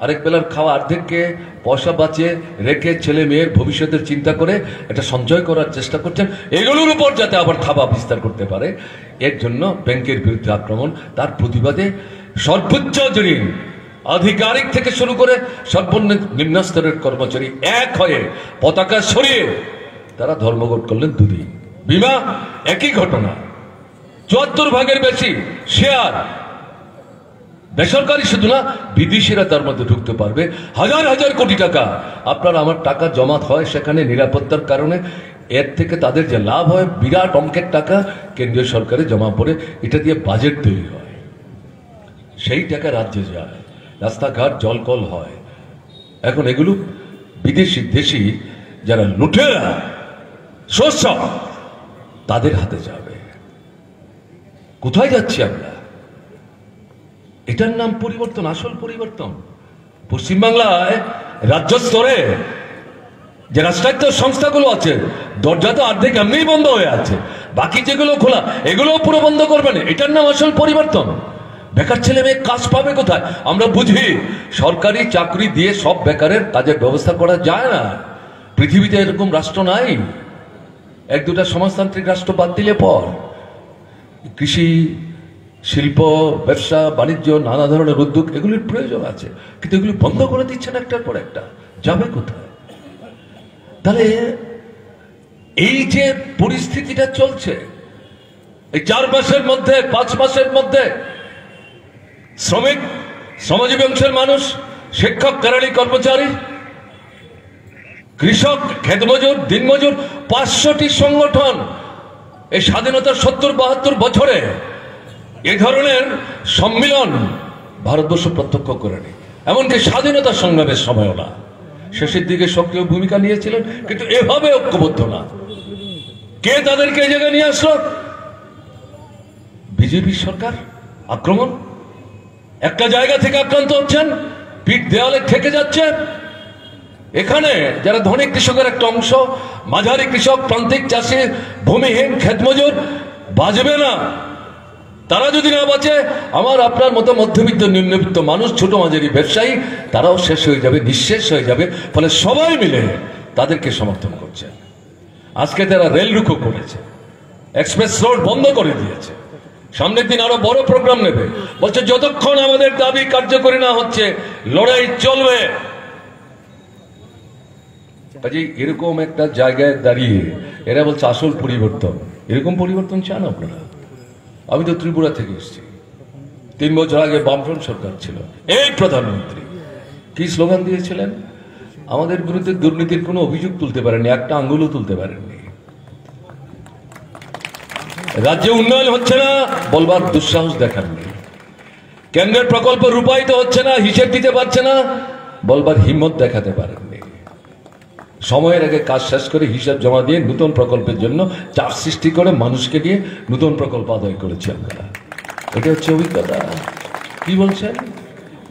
আরেক বেলার খাওয়া অর্ধেককে পয়সা বাঁচিয়ে রেখে ছেলে মেয়ের ভবিষ্যতের চিন্তা করে এটা সঞ্চয় করার চেষ্টা করছেন, এগুলোর উপর যাতে আবার থাবা বিস্তার করতে পারে, এর জন্য ব্যাংকের বিরুদ্ধে আক্রমণ। তার প্রতিবাদে সর্বোচ্চ যিনি আধিকারিক থেকে শুরু করে সর্বনিম্ন স্তরের কর্মচারী এক হয়ে পতাকা সরিয়ে তারা ধর্মঘট করলেন 2 দিন। বিমা একই ঘটনা, 74% বেশি শেয়ার বেসরকারি, শুধু না বিদেশিরা তার মধ্যে ঢুকতে পারবে। হাজার হাজার কোটি টাকা আপনার আমার টাকা জমা হয় সেখানে নিরাপত্তার কারণে। এর থেকে তাদের যে লাভ হয়, বিরাট অঙ্কের টাকা কেন্দ্রীয় সরকারে জমা পড়ে, এটা দিয়ে বাজেট তৈরি হয়, সেই টাকা রাজ্যে যায়, রাস্তাঘাট জলকল হয়। এখন এগুলো বিদেশি দেশি যারা লুটেরা শোষক, তাদের হাতে যাবে। কোথায় যাচ্ছি আমরা? এটার নাম পরিবর্তন, আসল পরিবর্তন। পশ্চিমবাংলায় রাজ্য স্তরে যে রাষ্ট্রায়ত্ত সংস্থাগুলো আছে, দরজা তো অর্ধেক এমনিই বন্ধ হয়ে আছে, বাকি যেগুলো খোলা এগুলো পুরো বন্ধ করবেন। এটার নাম আসল পরিবর্তন। বেকার ছেলে মেয়ে কাজ পাবে কোথায়? আমরা বুঝি সরকারি চাকরি দিয়ে সব বেকারের কাজের ব্যবস্থা করা যায় না, পৃথিবীতে এরকম রাষ্ট্র নাই। 1-2টা সমাজতান্ত্রিক রাষ্ট্র বাদ দিলে পর কৃষি, শিল্প, ব্যবসা বাণিজ্য, নানা ধরনের উদ্যোগ, এগুলির প্রয়োজন আছে, কিন্তু এগুলি বন্ধ করে দিচ্ছেন একটার পর একটা। যাবে কোথায়? তাহলে এই যে পরিস্থিতিটা চলছে, এই 4 মাসের মধ্যে, 5 মাসের মধ্যে শ্রমিক, শ্রমজীবী অংশের মানুষ, শিক্ষক, কেরানি কর্মচারী, কৃষক, ক্ষেতমজুর, দিনমজুর, 500টি সংগঠন এই স্বাধীনতার 70-72 বছরে এ ধরনের সম্মিলন ভারতবর্ষ প্রত্যক্ষ করেনি। এমনকি স্বাধীনতা সংগ্রামের সময়ও না, শেষের দিকে সক্রিয় ভূমিকা নিয়েছিলেন, কিন্তু এভাবে ঐক্যবদ্ধ না। কে তাদেরকে এই জায়গায় নিয়ে আসলো? বিজেপি সরকার। আক্রমণ, একটা জায়গা থেকে আক্রান্ত হচ্ছেন, পিঠ দেওয়ালে ঠেকে যাচ্ছে। এখানে যারা ধনী কৃষকের একটা অংশ, মাঝারি কৃষক, প্রান্তিক চাষি, ভূমিহীন, ক্ষেতমজুর বাঁচবে না। তারা যদি না বাঁচে, আমার আপনার মতো মধ্যবিত্ত, নিম্নবিত্ত মানুষ, ছোট মাঝারি ব্যবসায়ী, তারাও শেষ হয়ে যাবে, নিঃশেষ হয়ে যাবে। ফলে সবাই মিলে তাদেরকে সমর্থন করছে। আজকে তারা রেল রুখো করেছে, এক্সপ্রেস রোড বন্ধ করে দিয়েছে, সামনের দিন আরো বড় প্রোগ্রাম নেবে। বলছে যতক্ষণ আমাদের দাবি কার্যকরী না হচ্ছে লড়াই চলবে। কাজে এরকম একটা জায়গায় দাঁড়িয়ে এরা বলছে আসল পরিবর্তন। এরকম পরিবর্তন চান আপনারা? আমি তো ত্রিপুরা থেকে এসেছি, 3 বছর আগে বামফ্রন্ট সরকার ছিল। এই প্রধানমন্ত্রী কি স্লোগান দিয়েছিলেন? আমাদের বিরুদ্ধে দুর্নীতির কোনো অভিযোগ তুলতে পারেননি, একটা আঙ্গুলও তুলতে পারেননি। রাজ্যে উন্নয়ন হচ্ছে না বলবার দুঃসাহস দেখাননি, কেন্দ্রের প্রকল্প রূপায়িত হচ্ছে না, হিসেব দিতে পারছে না বলবার হিম্মত দেখাতে পারেননি। সময়ের আগে কাজ শেষ করে হিসাব জমা দিয়ে নতুন প্রকল্পের জন্য চাপ সৃষ্টি করে মানুষকে দিয়ে নতুন প্রকল্প আদায় করেছি আমরা। এটা হচ্ছে অভিজ্ঞতা। কি বলছেন?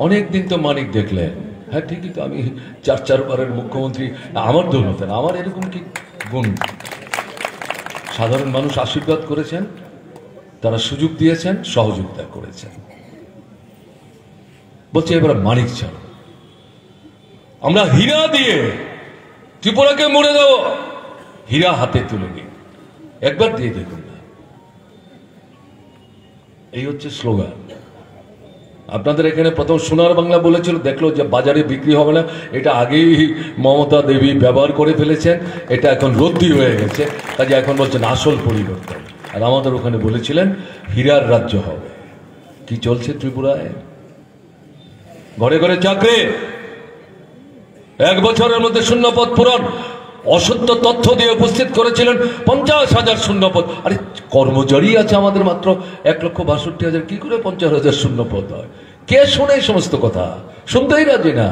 অনেক দিন তো মানিক দেখলেন, হ্যাঁ ঠিকই তো, আমি 4 বারের মুখ্যমন্ত্রী, আমার দৌলতে না, আমার এরকম কি গুণ? সাধারণ মানুষ আশীর্বাদ করেছেন, তারা সুযোগ দিয়েছেন, সহযোগিতা করেছেন। বলছে এবার মানিক চাল, আমরা হীরা দিয়ে ত্রিপুরাকে মুড়ে দেব, হীরা হাতে তুলে নিন, একবার দিয়ে দেখুন না। এই হচ্ছে স্লোগান। আপনাদের এখানে প্রথম সোনার বাংলা বলেছিল, দেখলো যে বাজারে বিক্রি হবে না, এটা আগেই মমতা দেবী ব্যবহার করে ফেলেছেন, এটা এখন রদ্দি হয়ে গেছে, কাজে এখন বলছেন আসল পরিবর্তন। আর আমাদের ওখানে বলেছিলেন হীরার রাজ্য হবে। কি চলছে ত্রিপুরায়? ঘরে ঘরে চাকরি, 1 বছরের মধ্যে শূন্যপদ পূরণ, অসত্য তথ্য দিয়ে উপস্থিত করেছিলেন 50,000 শূন্যপদ। আরে কর্মচারী আছে আমাদের মাত্র 1,62,000, কি করে 50,000 শূন্যপদ হয়? কে শোনে এই সমস্ত কথা? শুনতেই রাজি না।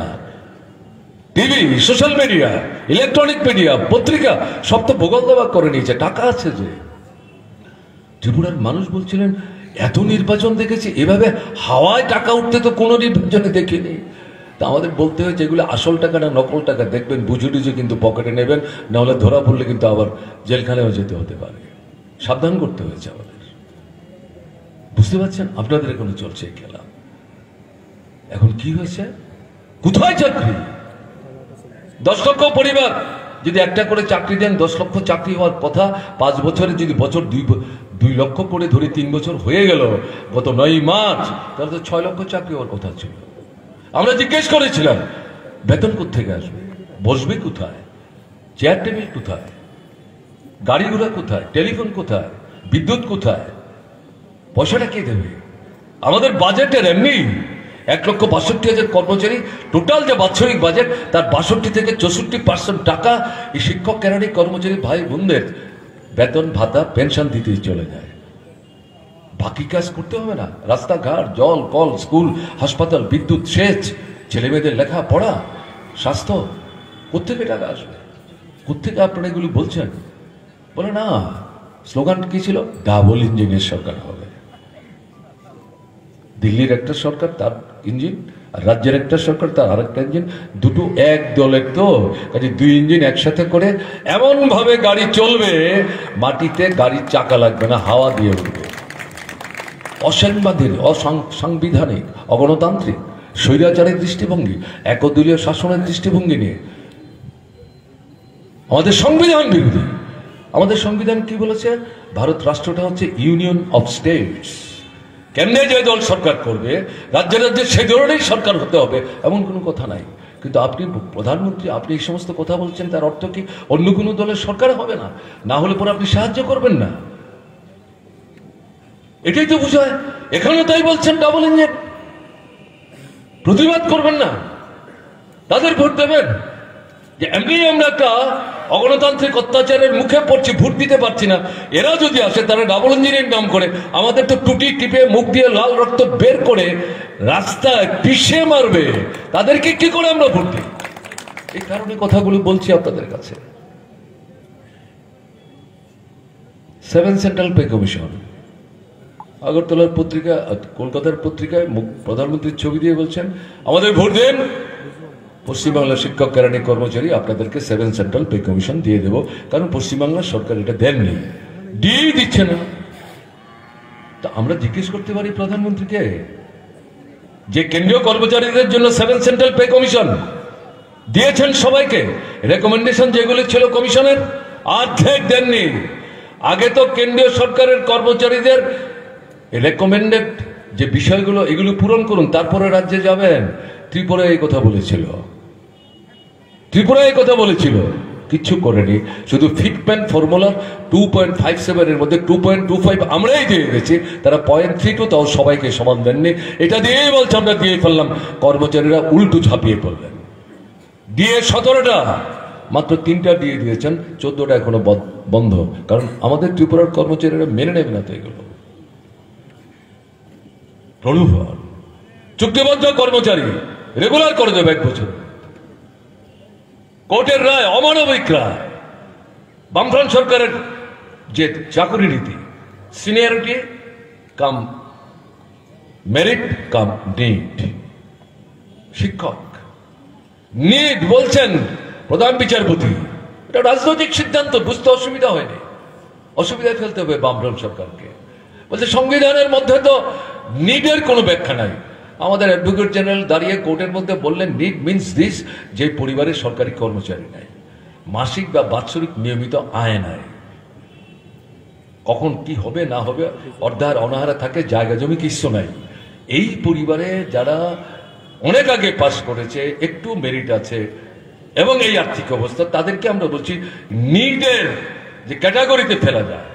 TV, social media, electronic media, পত্রিকা সব তো ভূগোল দেওয়া করে নিয়েছে, টাকা আছে যে। ত্রিপুরার মানুষ বলছিলেন এত নির্বাচন দেখেছি, এভাবে হাওয়ায় টাকা উঠতে তো কোনো নির্বাচনে দেখিনি। তা আমাদের বলতে হয়েছে এগুলো আসল টাকা না নকল টাকা, দেখবেন বুঝে টুঝে কিন্তু পকেটে নেবেন, নাহলে ধরা পড়লে কিন্তু আবার জেলখানেও যেতে হতে পারে। সাবধান করতে হয়েছে আমাদের। বুঝতে পারছেন? আপনাদের এখনো চলছে এই খেলা। এখন কি হয়েছে? কোথায় চাকরি? 10 লক্ষ পরিবার যদি একটা করে চাকরি দেন, 10 লক্ষ চাকরি হওয়ার কথা। 5 বছরে যদি বছর 2 লক্ষ করে ধরে 3 বছর হয়ে গেল, গত 9 মার্চ, তাহলে তো 6 লক্ষ চাকরি হওয়ার কথা ছিল। আমরা জিজ্ঞেস করেছিলাম বেতন কোত্থেকে আসবে, বসবে কোথায়, চেয়ার টেবিল কোথায়, গাড়ি ঘোড়া কোথায়, টেলিফোন কোথায়, বিদ্যুৎ কোথায়, পয়সাটা কে দেবে? আমাদের বাজেটের এমনি 1,62,000 কর্মচারী, টোটাল যে বাৎসরিক বাজেট তার 62 থেকে 64% টাকা এই শিক্ষক কেরানি কর্মচারী ভাই বোনদের বেতন ভাতা পেনশন দিতেই চলে যায়। বাকি কাজ করতে হবে না? রাস্তাঘাট, জল, কল, স্কুল, হাসপাতাল, বিদ্যুৎ, সেচ, ছেলেমেয়েদের লেখাপড়া, স্বাস্থ্য, কোত্থেকে টাকা আসবে? কোত্থেকে আপনারা এগুলো বলছেন? বলে না, স্লোগান কি ছিল? ডাবল ইঞ্জিনের সরকার হবে। দিল্লির একটা সরকার তার ইঞ্জিন, আর রাজ্যের একটা সরকার তার আরেকটা ইঞ্জিন, দুটো এক দলের, তো কাজে 2 ইঞ্জিন একসাথে করে এমন ভাবে গাড়ি চলবে, মাটিতে গাড়ির চাকা লাগবে না, হাওয়া দিয়ে উঠবে। অসাংবিধানিক, অসাংবিধানিক, অগণতান্ত্রিক, স্বৈরাচারের দৃষ্টিভঙ্গি, একদলীয় শাসনের দৃষ্টিভঙ্গি নিয়ে আমাদের সংবিধান বিরোধী। আমাদের সংবিধান কি বলেছে? ভারত রাষ্ট্রটা হচ্ছে ইউনিয়ন অফ স্টেটস। কেন্দ্রে যে দল সরকার করবে, রাজ্যে রাজ্যে সে ধরনেরই সরকার হতে হবে, এমন কোনো কথা নাই। কিন্তু আপনি প্রধানমন্ত্রী, আপনি এই সমস্ত কথা বলছেন, তার অর্থ কি অন্য কোনো দলের সরকার হবে না? না হলে পরে আপনি সাহায্য করবেন না, এটাই তো বুঝায়। এখানেও তাই বলছেন ডাবল ইঞ্জিন। প্রতিবাদ করবেন না, তাদের ভোট দেবেন। যে এমনি আমরা একটা অগণতান্ত্রিক অত্যাচারের মুখে পড়ছি, ভোট দিতে পারছি না, এরা যদি আসে তারা ডাবল ইঞ্জিনের নাম করে আমাদের তো টুটি টিপে মুখ দিয়ে লাল রক্ত বের করে রাস্তায় পিষে মারবে, তাদেরকে কি করে আমরা ভোট দিই? এই কারণে কথাগুলো বলছি আপনাদের কাছে। 7 সেন্ট্রাল পে কমিশন, আগরতলার পত্রিকা, কলকাতার পত্রিকায় প্রধানমন্ত্রীর ছবি দিয়ে বলছেন আমাদের ভোট দেন, পশ্চিমবাংলার শিক্ষক কেরানি কর্মচারী আপনাদেরকে 7 সেন্ট্রাল পে কমিশন দিয়ে দেব। কারণ পশ্চিমবাংলার সরকার এটা দেননি, দিচ্ছে না। তা আমরা জিজ্ঞেস করতে পারি প্রধানমন্ত্রীকে যে কেন্দ্রীয় কর্মচারীদের জন্য 7 সেন্ট্রাল পে কমিশন দিয়েছেন সবাইকে, রেকমেন্ডেশন যেগুলো ছিল কমিশনের অর্ধেক দেননি। আগে তো কেন্দ্রীয় সরকারের কর্মচারীদের রেকমেন্ডেড যে বিষয়গুলো এগুলো পূরণ করুন, তারপরে রাজ্যে যাবেন। ত্রিপুরায় এই কথা বলেছিল, ত্রিপুরায় এই কথা বলেছিল, কিচ্ছু করেনি। শুধু ফিটম্যান ফর্মুলা 2.57 এর মধ্যে 2.25 আমরাই দিয়ে গেছি, তারা 0.32, তাও সবাইকে সমান দেননি। এটা দিয়েই বলছে আমরা দিয়ে ফেললাম, কর্মচারীরা উল্টো ঝাঁপিয়ে পড়লেন। দিয়ে 17টা মাত্র 3টা দিয়ে দিয়েছেন, 14টা এখনো বন্ধ, কারণ আমাদের ত্রিপুরার কর্মচারীরা মেনে নেবে না তো এগুলো। প্রলোভন, চুক্তিবদ্ধ কর্মচারী রেগুলার করে দেবে 1 বছর। কোর্টের রায় অমানবিক রায়। বামফ্রন্ট সরকারের যে চাকরি নীতি, সিনিয়রিটি কাম মেরিট কাম নিড, শিক্ষক নিড বলছেন প্রধান বিচারপতি, এটা রাজনৈতিক সিদ্ধান্ত, বুঝতে অসুবিধা হয়নি, অসুবিধায় ফেলতে হবে বামফ্রন্ট সরকারকে। বলছে সংবিধানের মধ্যে তো নিডের কোনো ব্যাখ্যা নাই। আমাদের অ্যাডভোকেট জেনারেল দাঁড়িয়ে কোর্টের মধ্যে বললেন, নিড মিনস দিস, যে পরিবারের সরকারি কর্মচারী নাই, মাসিক বা বাৎসরিক নিয়মিত আয় নাই, কখন কি হবে না হবে অর্ধার অনাহারে থাকে, জায়গা জমি কিছু নাই, এই পরিবারে যারা অনেক আগে পাস করেছে, একটু মেরিট আছে এবং এই আর্থিক অবস্থা, তাদেরকে আমরা বলছি নিডের যে ক্যাটাগরিতে ফেলা যায়।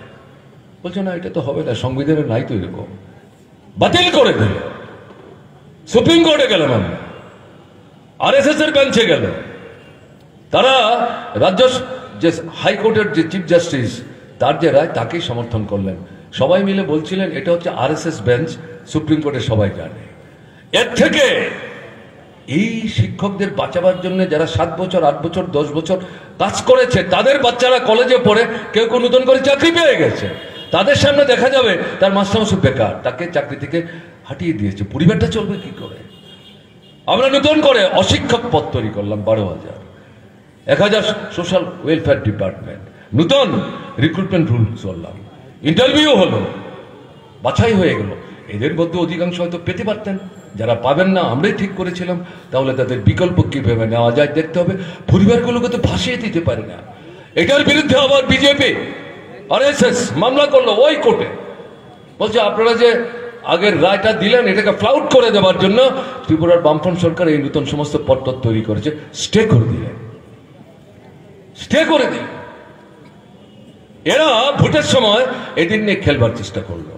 বলছে না, এটা তো হবে না, সংবিধানে নাই তো এরকম, বাতিল করে দিল। সুপ্রিম কোর্টে গেলাম আমরা, আরএসএস এর বেঞ্চে গেল, তারা রাজ্য যে হাইকোর্টের যে চিফ জাস্টিস তার যে রায় তাকেই সমর্থন করলেন। সবাই মিলে বলছিলেন এটা হচ্ছে আরএসএস বেঞ্চ, সুপ্রিম কোর্টে সবাই জানে। এর থেকে এই শিক্ষকদের বাঁচাবার জন্য যারা 7 বছর 8 বছর 10 বছর কাজ করেছে, তাদের বাচ্চারা কলেজে পড়ে কেউ কেউ নতুন করে চাকরি পেয়ে গেছে, তাদের সামনে দেখা যাবে তার মাস্টারমশাই বেকার, তাকে চাকরি থেকে হাঁটিয়ে দিয়েছে, পরিবারটা চলবে কি করে? আমরা নতুন করে অশিক্ষক পদ তৈরি করলাম 12,000, 1,000 সোশ্যাল ওয়েলফেয়ার ডিপার্টমেন্ট, নতুন রিক্রুটমেন্ট রুল চললাম, ইন্টারভিউ হলো, বাছাই হয়ে গেল। এদের মধ্যে অধিকাংশ হয়তো পেতে পারতেন, যারা পাবেন না আমরাই ঠিক করেছিলাম, তাহলে তাদের বিকল্প কিভাবে নেওয়া যায় দেখতে হবে। পরিবারগুলোকে তো ভাসিয়ে দিতে পারে না। এটার বিরুদ্ধে আবার বিজেপি আরএসএস মামলা করলো ওই কোর্টে, বলছে আপনারা যে আগের রায়টা দিলেন এটাকে ফ্লাউট করে দেওয়ার জন্য ত্রিপুরার বামফ্রন্ট সরকার এই নতুন সমস্ত পদ তৈরি করেছে, স্টে করে দিলেন, স্টে করে দিলেন। এরা ভোটের সময় এদিন নিয়ে খেলবার চেষ্টা করলো,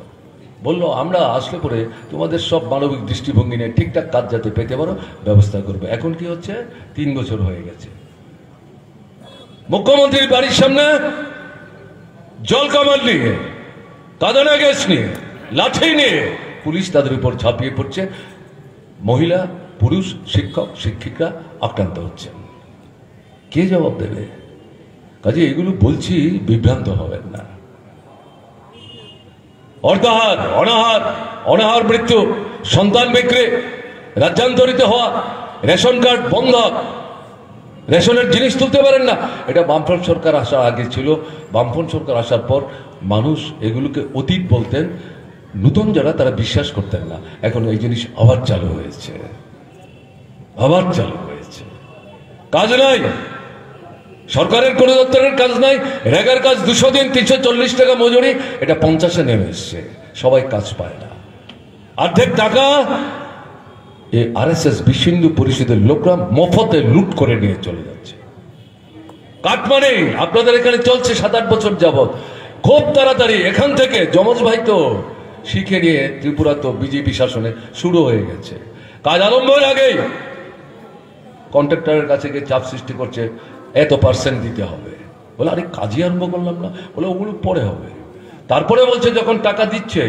বললো আমরা আসলে পরে তোমাদের সব মানবিক দৃষ্টিভঙ্গি নিয়ে ঠিকঠাক কাজ যাতে পেতে পারো ব্যবস্থা করবে। এখন কি হচ্ছে, 3 বছর হয়ে গেছে, মুখ্যমন্ত্রীর বাড়ির সামনে জল কামান নিয়ে, কাঁদানা গ্যাস নিয়ে, লাঠি নিয়ে পুলিশ তাদের উপর ঝাঁপিয়ে পড়ছে, মহিলা পুরুষ শিক্ষক শিক্ষিকা আক্রান্ত হচ্ছেন। কে জবাব দেবে? কাজে এগুলো বলছি, বিভ্রান্ত হবেন না। অর্ধাহার অনাহার, অনাহার মৃত্যু, সন্তান বিক্রি, রাজ্যান্তরিত হওয়া, রেশন কার্ড বন্ধ, রেশনের জিনিস তুলতে পারেন না, এটা বামফ্রন্ট সরকার আসার আগে ছিল। বামফ্রন্ট সরকার আসার পর মানুষ এগুলোকে অতীত বলতেন, নতুন যারা তারা বিশ্বাস করতেন না। এখন এই জিনিস আবার চালু হয়েছে, আবার চালু হয়েছে। কাজ নাই, সরকারের কোন দপ্তরের কাজ নাই, রেগার কাজ 200 দিন 340 টাকা মজুরি, এটা 50-এ নেমে এসছে, সবাই কাজ পায় না। অর্ধেক টাকা এই আরএসএস বিশ্ব হিন্দু পরিষদের লোকরা মফতে লুট করে নিয়ে চলে যাচ্ছে। কাটমানি আপনাদের এখানে চলছে 7-8 বছর যাবৎ, খুব তাড়াতাড়ি এখান থেকে যমজ ভাই তো শিখে নিয়ে ত্রিপুরা তো বিজেপি শাসনে শুরু হয়ে গেছে। কাজ আরম্ভের আগেই কন্ট্রাক্টরের কাছে গিয়ে চাপ সৃষ্টি করছে, এত % দিতে হবে। বলে আরে কাজই আরম্ভ করলাম না, বলে ওগুলো পরে হবে। তারপরে বলছে যখন টাকা দিচ্ছে,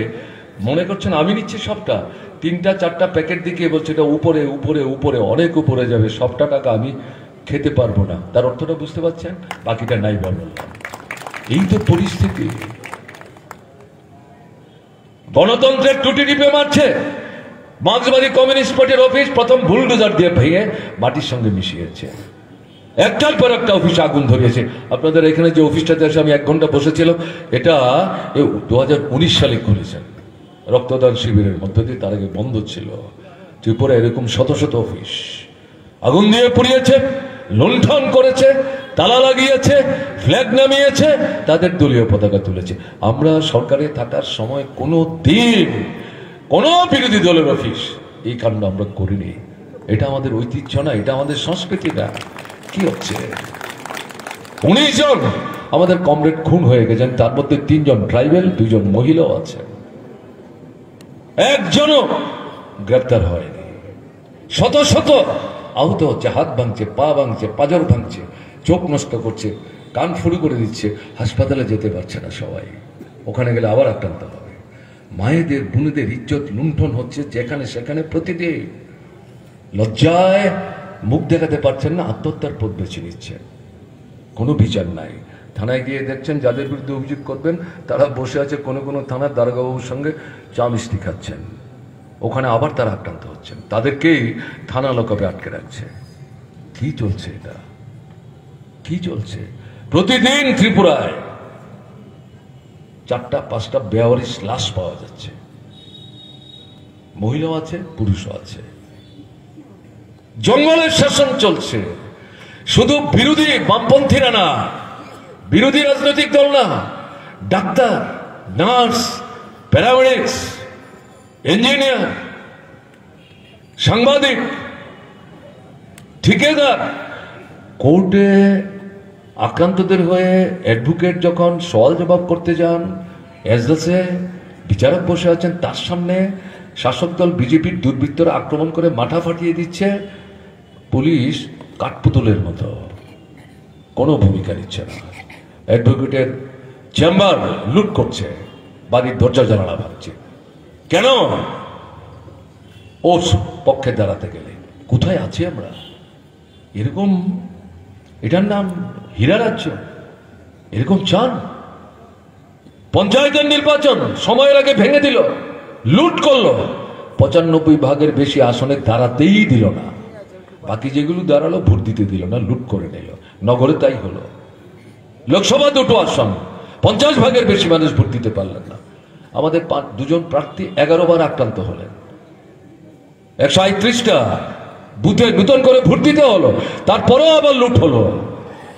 মনে করছেন আমি নিচ্ছি সবটা, 3-4টা প্যাকেট দিকে বলছে এটা উপরে উপরে উপরে অনেক উপরে যাবে, সবটা টাকা আমি খেতে পারবো না। তার অর্থটা বুঝতে পারছেন? বাকিটা নাই বললাম। এই তো পরিস্থিতি। গণতন্ত্রের টুটি টিপে মারছে। মার্ক্সবাদী কমিউনিস্ট পার্টির অফিস প্রথম বুলডোজার দিয়ে ভেঙে মাটির সঙ্গে মিশিয়েছে, একটার পর একটা অফিসে আগুন ধরিয়েছে। আপনাদের এখানে যে অফিসটাতে এসে আমি 1 ঘন্টা বসেছিলাম, এটা 2019 সালে খুলেছেন রক্তদান শিবিরের মধ্য দিয়ে, তার আগে বন্ধ ছিল। ত্রিপুরা এরকম শত শত অফিস আগুন দিয়ে পুড়িয়েছে, লুণ্ঠন করেছে, তালা লাগিয়েছে, ফ্ল্যাগ নামিয়েছে, তাদের দলীয় পতাকা তুলেছে। আমরা সরকারে থাকার সময় কোনো দিন কোনো বিরোধী দলের অফিস এই কাণ্ড আমরা করিনি। এটা আমাদের ঐতিহ্য না, এটা আমাদের সংস্কৃতি না। কি হচ্ছে, 19 জন আমাদের কমরেড খুন হয়ে গেছেন, তার মধ্যে 3 জন ট্রাইবেল, 2 জন মহিলাও আছে, একজনও গ্রেপ্তার হয়নি। শত শত আহত হচ্ছে, হাত ভাঙছে, পা ভাঙছে, পাজর ভাঙছে, চোখ নষ্ট করছে, কান ফুরু করে দিচ্ছে, হাসপাতালে যেতে পারছে না সবাই, ওখানে গেলে আবার আক্রান্ত হবে। মায়েদের বোনেদের ইজ্জত লুণ্ঠন হচ্ছে যেখানে সেখানে প্রতিদিন। লজ্জায় মুখ দেখাতে পারছেন না, আত্মহত্যার পথ বেছে নিচ্ছেন, কোনো বিচার নাই। থানায় গিয়ে দেখছেন যাদের বিরুদ্ধে অভিযোগ করবেন তারা বসে আছে কোনো কোনো থানার দারোগাবাবুর সঙ্গে চা মিষ্টি খাচ্ছেন, ওখানে আবার তারা আক্রান্ত হচ্ছেন, তাদেরকেই থানা লকআপে আটকে রাখছে। কি চলছে এটা, কি চলছে? প্রতিদিন ত্রিপুরায় 4-5টা বেওয়ারিশ লাশ পাওয়া যাচ্ছে, মহিলাও আছে পুরুষও আছে। জঙ্গলের শাসন চলছে, শুধু বিরোধী বামপন্থীরা না, বিরোধী রাজনৈতিক দল না, ডাক্তার, নার্স, প্যারামেডিক্স, ইঞ্জিনিয়ার, সাংবাদিক, ঠিকাদার, কোর্টে আক্রান্তদের হয়ে অ্যাডভোকেট যখন সওয়াল জবাব করতে যান, এজলাসে বিচারক বসে আছেন, তার সামনে শাসক দল বিজেপির দুর্বৃত্তরা আক্রমণ করে মাথা ফাটিয়ে দিচ্ছে, পুলিশ কাঠপুতুলের মতো কোনো ভূমিকা নিচ্ছে না। অ্যাডভোকেটের চেম্বার লুট করছে, বাড়ির দরজা জানালা ভাঙছে, কেন? ওর পক্ষে দাঁড়াতে গেলে। কোথায় আছি আমরা? এরকম, এটার নাম হীরা রাজ্য? এরকম চান? পঞ্চায়েতের নির্বাচন সময়ের আগে ভেঙে দিল, লুট করলো, 95 বেশি আসনে দাঁড়াতেই দিল না, বাকি যেগুলো দাঁড়ালো ভোট দিতে দিল না, লুট করে নিল। নগরে তাই হলো, লোকসভা 2টো আসন, 50 বেশি মানুষ ভোট দিতে পারলেন না। আমাদের 2জন প্রার্থী 11 বার আক্রান্ত হলেন, 138টা বুথে নতুন করে ভোট দিতে হলো, তারপরেও আবার লুট হলো।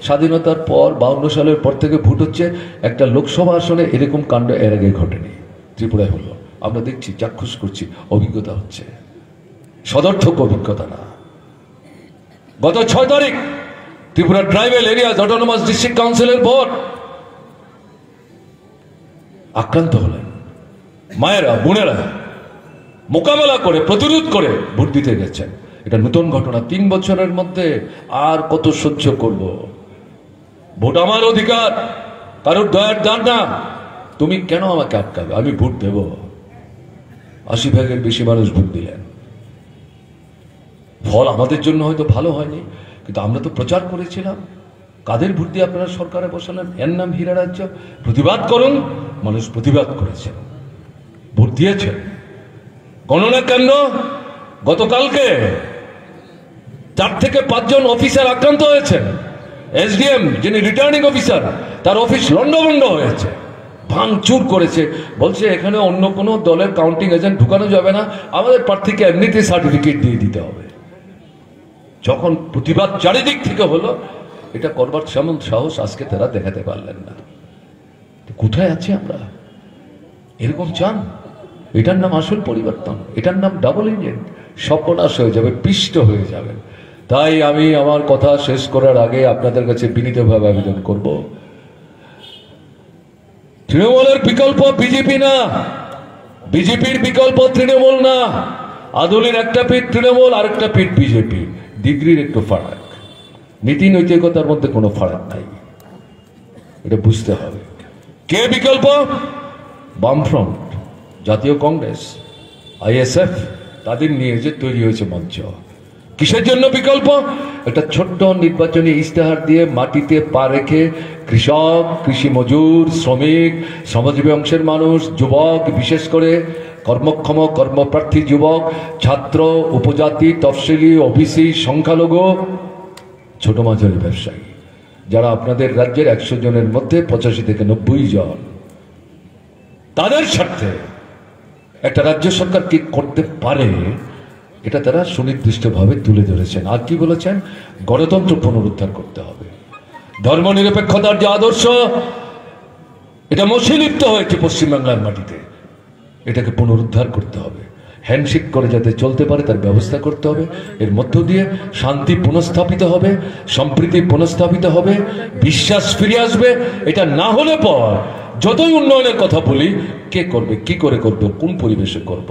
স্বাধীনতার পর 52 সালের পর থেকে ভোট হচ্ছে, একটা লোকসভা আসনে এরকম কাণ্ড এর আগে ঘটেনি, ত্রিপুরায় হলো। আমরা দেখছি, চাক্ষুষ করছি, অভিজ্ঞতা হচ্ছে, সদর্থক অভিজ্ঞতা না। গত 6 তারিখ Tripura tribal area autonomous district কাউন্সিলের ভোট, আক্রান্ত হলেন মায়েরা, বোনেরা, মোকাবেলা করে প্রতিরোধ করে ভোট দিতে গেছেন। এটা নতুন ঘটনা। 3 বছরের মধ্যে আর কত সহ্য করব? ভোট আমার অধিকার, কারোর দয়ার দান না। তুমি কেন আমাকে আটকাবে? আমি ভোট দেব। 80 বেশি মানুষ ভোট দিলেন। ফল আমাদের জন্য হয়তো ভালো হয়নি, কিন্তু আমরা তো প্রচার করেছিলাম। কাদের ভোট দিয়ে আপনারা সরকারে বসালেন? এর নাম হীরা রাজ্য। প্রতিবাদ করুন, মানুষ প্রতিবাদ করেছেন, ভোট দিয়েছেন। গণনা কেন্দ্র গতকালকে 4 থেকে 5 জন অফিসার আক্রান্ত হয়েছেন। এসডিএম যিনি রিটার্নিং অফিসার, তার অফিস লন্ডভন্ড হয়েছে, ভাঙচুর করেছে। বলছে এখানে অন্য কোনো দলের কাউন্টিং এজেন্ট ঢুকানো যাবে না, আমাদের প্রার্থীকে এমনিতে সার্টিফিকেট দিয়ে দিতে হবে। যখন প্রতিবাদ চারিদিক থেকে হলো, এটা করবার সেমন সাহস আজকে তারা দেখাতে পারলেন না। কোথায় আছি আমরা? এরকম চান? এটার নাম আসল পরিবর্তন, এটার নাম ডাবল ইঞ্জিন। সর্বনাশ হয়ে যাবে, পিষ্ট হয়ে যাবে। তাই আমি আমার কথা শেষ করার আগে আপনাদের কাছে বিনীতভাবে আবেদন করব, তৃণমূলের বিকল্প বিজেপি না, বিজেপির বিকল্প তৃণমূল না। আদলের একটা পিঠ তৃণমূল, আরেকটা পিঠ বিজেপি। ডিগ্রির একটু ফারাক, নীতি নৈতিকতার মধ্যে কোনো ফারাক নাই, এটা বুঝতে হবে। কে বিকল্প? বামফ্রন্ট, জাতীয় কংগ্রেস, আইএসএফ, তাদের নিয়ে যে তৈরি হয়েছে মঞ্চ। কিসের জন্য বিকল্প? একটা ছোট্ট নির্বাচনী ইশতেহার দিয়ে মাটিতে পা রেখে কৃষক, কৃষি মজুর, শ্রমিক, শ্রমজীবী অংশের মানুষ, যুবক, বিশেষ করে কর্মক্ষম কর্মপ্রার্থী যুবক, ছাত্র, উপজাতি, তফসিলি, ওবিসি, সংখ্যালঘু, ছোট মাঝারি ব্যবসায়ী, যারা আপনাদের রাজ্যের 100 জনের মধ্যে 85 থেকে 90 জন, তাদের স্বার্থে একটা রাজ্য সরকার কি করতে পারে, এটা তারা সুনির্দিষ্টভাবে তুলে ধরেছেন। আর কি বলেছেন? গণতন্ত্র পুনরুদ্ধার করতে হবে। ধর্মনিরপেক্ষতার যে আদর্শ, এটা মশীলিপ্ত হয়েছে পশ্চিমবাংলার মাটিতে, এটাকে পুনরুদ্ধার করতে হবে। হ্যান্ডশেক করে যাতে চলতে পারে তার ব্যবস্থা করতে হবে। এর মধ্য দিয়ে শান্তি পুনঃস্থাপিত হবে, সম্প্রীতি পুনঃস্থাপিত হবে, বিশ্বাস ফিরে আসবে। এটা না হলে পর যতই উন্নয়নের কথা বলি, কে করবে, কি করে করব, কোন পরিবেশে করব,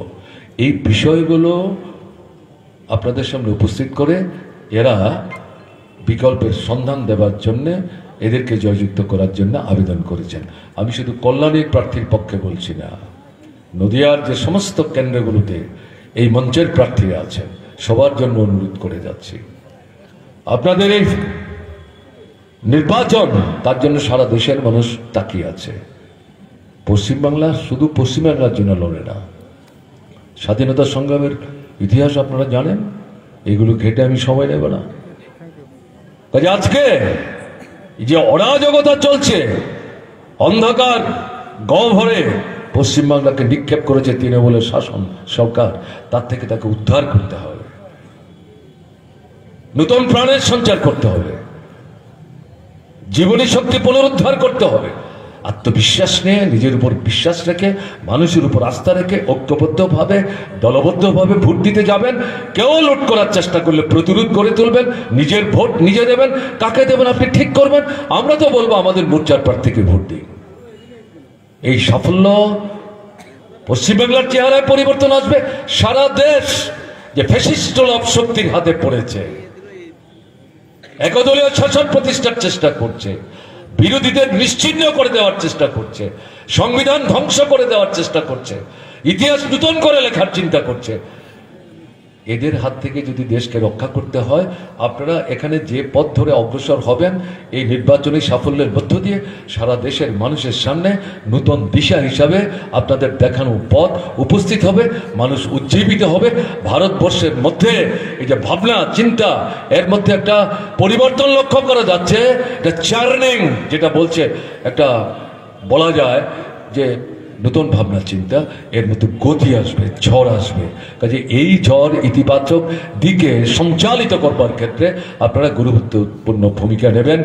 এই বিষয়গুলো আপনাদের সামনে উপস্থিত করে এরা বিকল্পের সন্ধান দেওয়ার জন্য, এদেরকে জয়যুক্ত করার জন্য আবেদন করেছেন। আমি শুধু কল্যাণীর প্রার্থীর পক্ষে বলছি না, নদিয়ার যে সমস্ত কেন্দ্রগুলোতে এই মঞ্চের প্রার্থীরা আছেন সবার জন্য অনুরোধ করে যাচ্ছি, আপনাদের এই নির্বাচন, তার জন্য সারা দেশের মানুষ তাকিয়ে আছে। পশ্চিমবাংলা শুধু পশ্চিমবাংলার জন্য লড়ে না, স্বাধীনতা সংগ্রামের ইতিহাস আপনারা জানেন, এগুলো ঘেটে আমি সময় নেব না। কাজে আজকে যে অরাজকতা চলছে, অন্ধকার গহ্বরে পশ্চিমবাংলাকে নিক্ষেপ করেছে তৃণমূলের শাসন সরকার, তার থেকে তাকে উদ্ধার করতে হবে, নতুন প্রাণের সঞ্চার করতে হবে, জীবনী শক্তি পুনরুদ্ধার করতে হবে। আত্মবিশ্বাস নিয়ে, নিজের উপর বিশ্বাস রেখে, মানুষের উপর আস্থা রেখে ঐক্যবদ্ধভাবে দলবদ্ধভাবে ভোট দিতে যাবেন। কেউ লুট করার চেষ্টা করলে প্রতিরোধ করে তুলবেন, নিজের ভোট নিজে দেবেন, কাকে দেবেন আপনি ঠিক করবেন। আমরা তো বলবো আমাদের মোর্চার প্রার্থীকে ভোট দিন। এই সাফল্য পশ্চিমবাংলার চেহারায় পরিবর্তন আসবে। সারা দেশ যে ফ্যাসিস্ট শক্তির হাতে পড়েছে, একদলীয় শাসন প্রতিষ্ঠার চেষ্টা করছে, বিরোধীদের নিশ্চিহ্ন করে দেওয়ার চেষ্টা করছে, সংবিধান ধ্বংস করে দেওয়ার চেষ্টা করছে, ইতিহাস নূতন করে লেখার চিন্তা করছে, এদের হাত থেকে যদি দেশকে রক্ষা করতে হয়, আপনারা এখানে যে পথ ধরে অগ্রসর হবেন, এই নির্বাচনী সাফল্যের মধ্য দিয়ে সারা দেশের মানুষের সামনে নূতন দিশা হিসাবে আপনাদের দেখানো পথ উপস্থিত হবে। মানুষ উজ্জীবিত হবে। ভারতবর্ষের মধ্যে এই যে ভাবনা চিন্তা, এর মধ্যে একটা পরিবর্তন লক্ষ্য করা যাচ্ছে, একটা চার্নিং, যেটা বলছে, একটা বলা যায় যে নতুন ভাবনা চিন্তা, এর মতো গতি আসবে, ঝড় আসবে। কাজে এই ঝড় ইতিবাচক দিকে সঞ্চালিত করবার ক্ষেত্রে আপনারা গুরুত্বপূর্ণ ভূমিকা নেবেন।